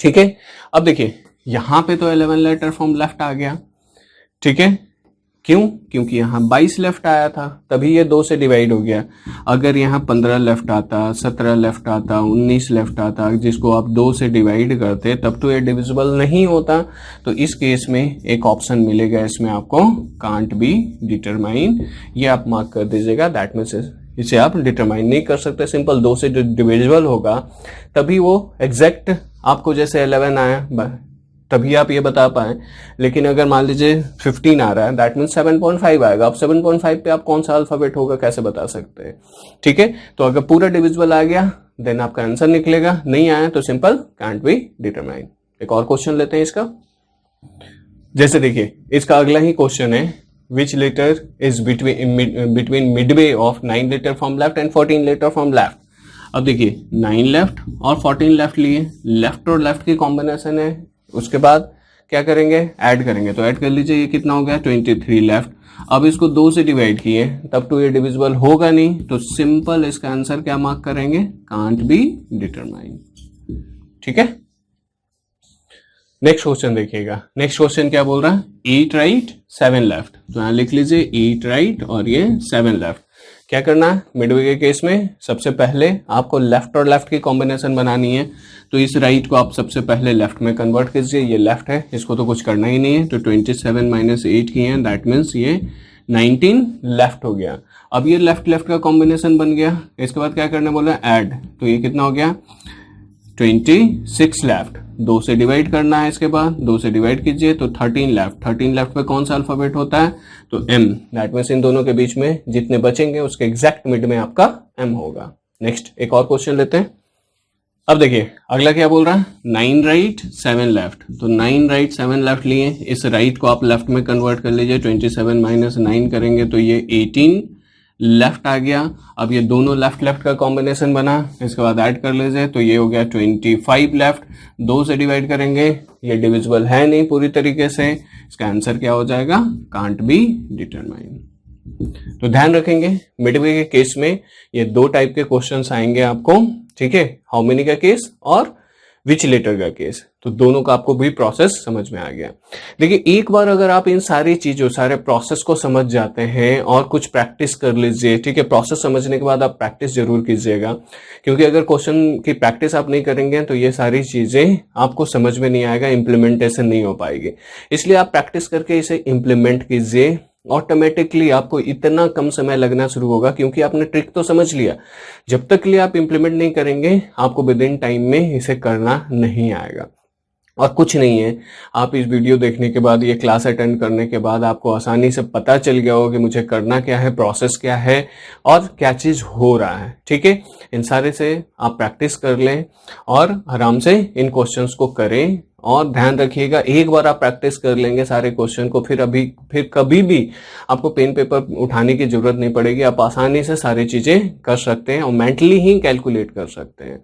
ठीक है, अब देखिए यहां पे तो 11 लेटर फ्रॉम लेफ्ट आ गया। ठीक है, क्यों, क्योंकि यहाँ 22 लेफ्ट आया था तभी ये 2 से डिवाइड हो गया। अगर यहाँ 15 लेफ्ट आता, 17 लेफ्ट आता, 19 लेफ्ट आता, जिसको आप 2 से डिवाइड करते तब तो ये डिविजिबल नहीं होता। तो इस केस में एक ऑप्शन मिलेगा इसमें आपको, कांट बी डिटरमाइन, ये आप मार्क कर दीजिएगा। दैट मीन्स इसे आप डिटरमाइन नहीं कर सकते। सिंपल 2 से डिविजिबल होगा तभी वो एग्जैक्ट आपको जैसे 11 आया तभी आप ये बता पाए, लेकिन अगर मान लीजिए 15 आ रहा है दैट मीन्स 7.5 आएगा। अब 7.5 पे आप कौन सा अल्फाबेट होगा कैसे बता सकते हैं, ठीक है। तो अगर पूरा डिविजिबल आ गया देन आपका आंसर निकलेगा, नहीं आया तो सिंपल कांट बी डिटरमाइन। एक और क्वेश्चन लेते हैं इसका। जैसे देखिए इसका अगला ही क्वेश्चन है, which letter is between midway of 9 letter from left and 14 letter from left. अब देखिए 9 लेफ्ट और 14 लेफ्ट लिए, लेफ्ट और लेफ्ट की कॉम्बिनेशन है, उसके बाद क्या करेंगे ऐड करेंगे। तो ऐड कर लीजिए, ये कितना हो गया 23 लेफ्ट। अब इसको 2 से डिवाइड किए तब तो ये डिविजिबल होगा नहीं, तो सिंपल इसका आंसर क्या मार्क करेंगे, कांट बी डिटरमाइन, ठीक है। नेक्स्ट क्वेश्चन देखिएगा। नेक्स्ट क्वेश्चन क्या बोल रहा है, 8 राइट 7 लेफ्ट। तो यहां लिख लीजिए 8 राइट और ये 7 लेफ्ट। क्या करना है, मिडवे के केस में सबसे पहले आपको लेफ्ट और लेफ्ट की कॉम्बिनेशन बनानी है। तो इस राइट को आप सबसे पहले लेफ्ट में कन्वर्ट कीजिए, ये लेफ्ट है, इसको तो कुछ करना ही नहीं है। तो 27 माइनस 8 किए हैं, दैट मीन्स ये 19 लेफ्ट हो गया। अब ये लेफ्ट लेफ्ट का कॉम्बिनेशन बन गया। इसके बाद क्या करना बोला, ऐड। तो ये कितना हो गया 26 लेफ्ट। 2 से डिवाइड करना है, इसके बाद 2 से डिवाइड कीजिए तो 13 लेफ्ट। 13 लेफ्ट पे कौन सा अल्फाबेट होता है, तो M। दैट मीन्स इन दोनों के बीच में जितने बचेंगे उसके एग्जैक्ट मिड में आपका M होगा। नेक्स्ट एक और क्वेश्चन लेते हैं। अब देखिए अगला क्या बोल रहा है, 9 राइट 7 लेफ्ट। तो 9 राइट 7 लेफ्ट लिए, इस राइट को आप लेफ्ट में कन्वर्ट कर लीजिए। 27 माइनस 9 करेंगे तो ये 18 लेफ्ट आ गया। अब ये दोनों लेफ्ट लेफ्ट का कॉम्बिनेशन बना, इसके बाद ऐड कर लीजिए तो ये हो गया 25 लेफ्ट। 2 से डिवाइड करेंगे, ये डिविजिबल है नहीं पूरी तरीके से, इसका आंसर क्या हो जाएगा, कांट बी डिटरमाइन। तो ध्यान रखेंगे मिडवे के केस में ये 2 टाइप के क्वेश्चंस आएंगे आपको, ठीक है, हाउ मेनी का केस और विच लेटर का केस। तो दोनों का आपको भी प्रोसेस समझ में आ गया। देखिए एक बार अगर आप इन सारी चीजों सारे प्रोसेस को समझ जाते हैं और कुछ प्रैक्टिस कर लीजिए, ठीक है। प्रोसेस समझने के बाद आप प्रैक्टिस जरूर कीजिएगा, क्योंकि अगर क्वेश्चन की प्रैक्टिस आप नहीं करेंगे तो ये सारी चीजें आपको समझ में नहीं आएगा, इंप्लीमेंटेशन नहीं हो पाएगी। इसलिए आप प्रैक्टिस करके इसे इंप्लीमेंट कीजिए, ऑटोमेटिकली आपको इतना कम समय लगना शुरू होगा, क्योंकि आपने ट्रिक तो समझ लिया। जब तक लिए आप इंप्लीमेंट नहीं करेंगे आपको विद इन टाइम में इसे करना नहीं आएगा। और कुछ नहीं है, आप इस वीडियो देखने के बाद, ये क्लास अटेंड करने के बाद आपको आसानी से पता चल गया होगा कि मुझे करना क्या है, प्रोसेस क्या है और क्या चीज हो रहा है, ठीक है। इन सारे से आप प्रैक्टिस कर लें और आराम से इन क्वेश्चंस को करें। और ध्यान रखिएगा एक बार आप प्रैक्टिस कर लेंगे सारे क्वेश्चन को, फिर कभी भी आपको पेन पेपर उठाने की जरूरत नहीं पड़ेगी। आप आसानी से सारी चीजें कर सकते हैं और मेंटली ही कैलकुलेट कर सकते हैं,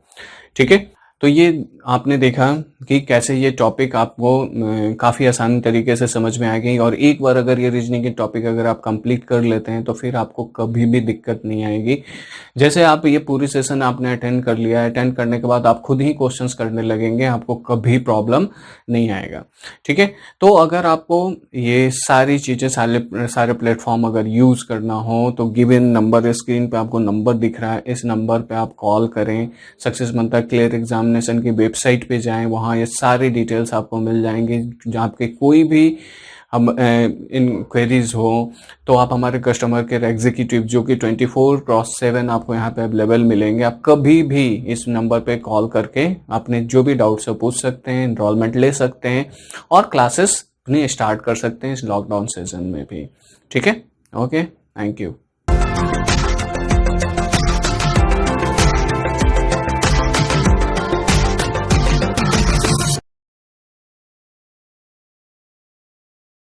ठीक है। तो ये आपने देखा कि कैसे ये टॉपिक आपको काफ़ी आसान तरीके से समझ में आ गई। और एक बार अगर ये रीजनिंग की टॉपिक अगर आप कंप्लीट कर लेते हैं तो फिर आपको कभी भी दिक्कत नहीं आएगी। जैसे आप ये पूरी सेशन आपने अटेंड कर लिया है, अटेंड करने के बाद आप खुद ही क्वेश्चंस करने लगेंगे, आपको कभी प्रॉब्लम नहीं आएगा, ठीक है। तो अगर आपको ये सारी चीज़ें सारे प्लेटफॉर्म अगर यूज़ करना हो तो गिवन नंबर, स्क्रीन पे आपको नंबर दिख रहा है, इस नंबर पे आप कॉल करें। सक्सेस मंत्रा क्लियर एग्जामिनेशन की वेबसाइट पे जाएं, वहाँ ये सारी डिटेल्स आपको मिल जाएंगे। जहाँ आपके कोई भी हम इंक्वायरीज हो तो आप हमारे कस्टमर केयर एग्जीक्यूटिव जो कि 24/7 आपको यहाँ पे अवेलेबल मिलेंगे। आप कभी भी इस नंबर पे कॉल करके अपने जो भी डाउट्स है पूछ सकते हैं, एनरोलमेंट ले सकते हैं और क्लासेस अपनी स्टार्ट कर सकते हैं इस लॉकडाउन सीजन में भी, ठीक है। Okay, thank you.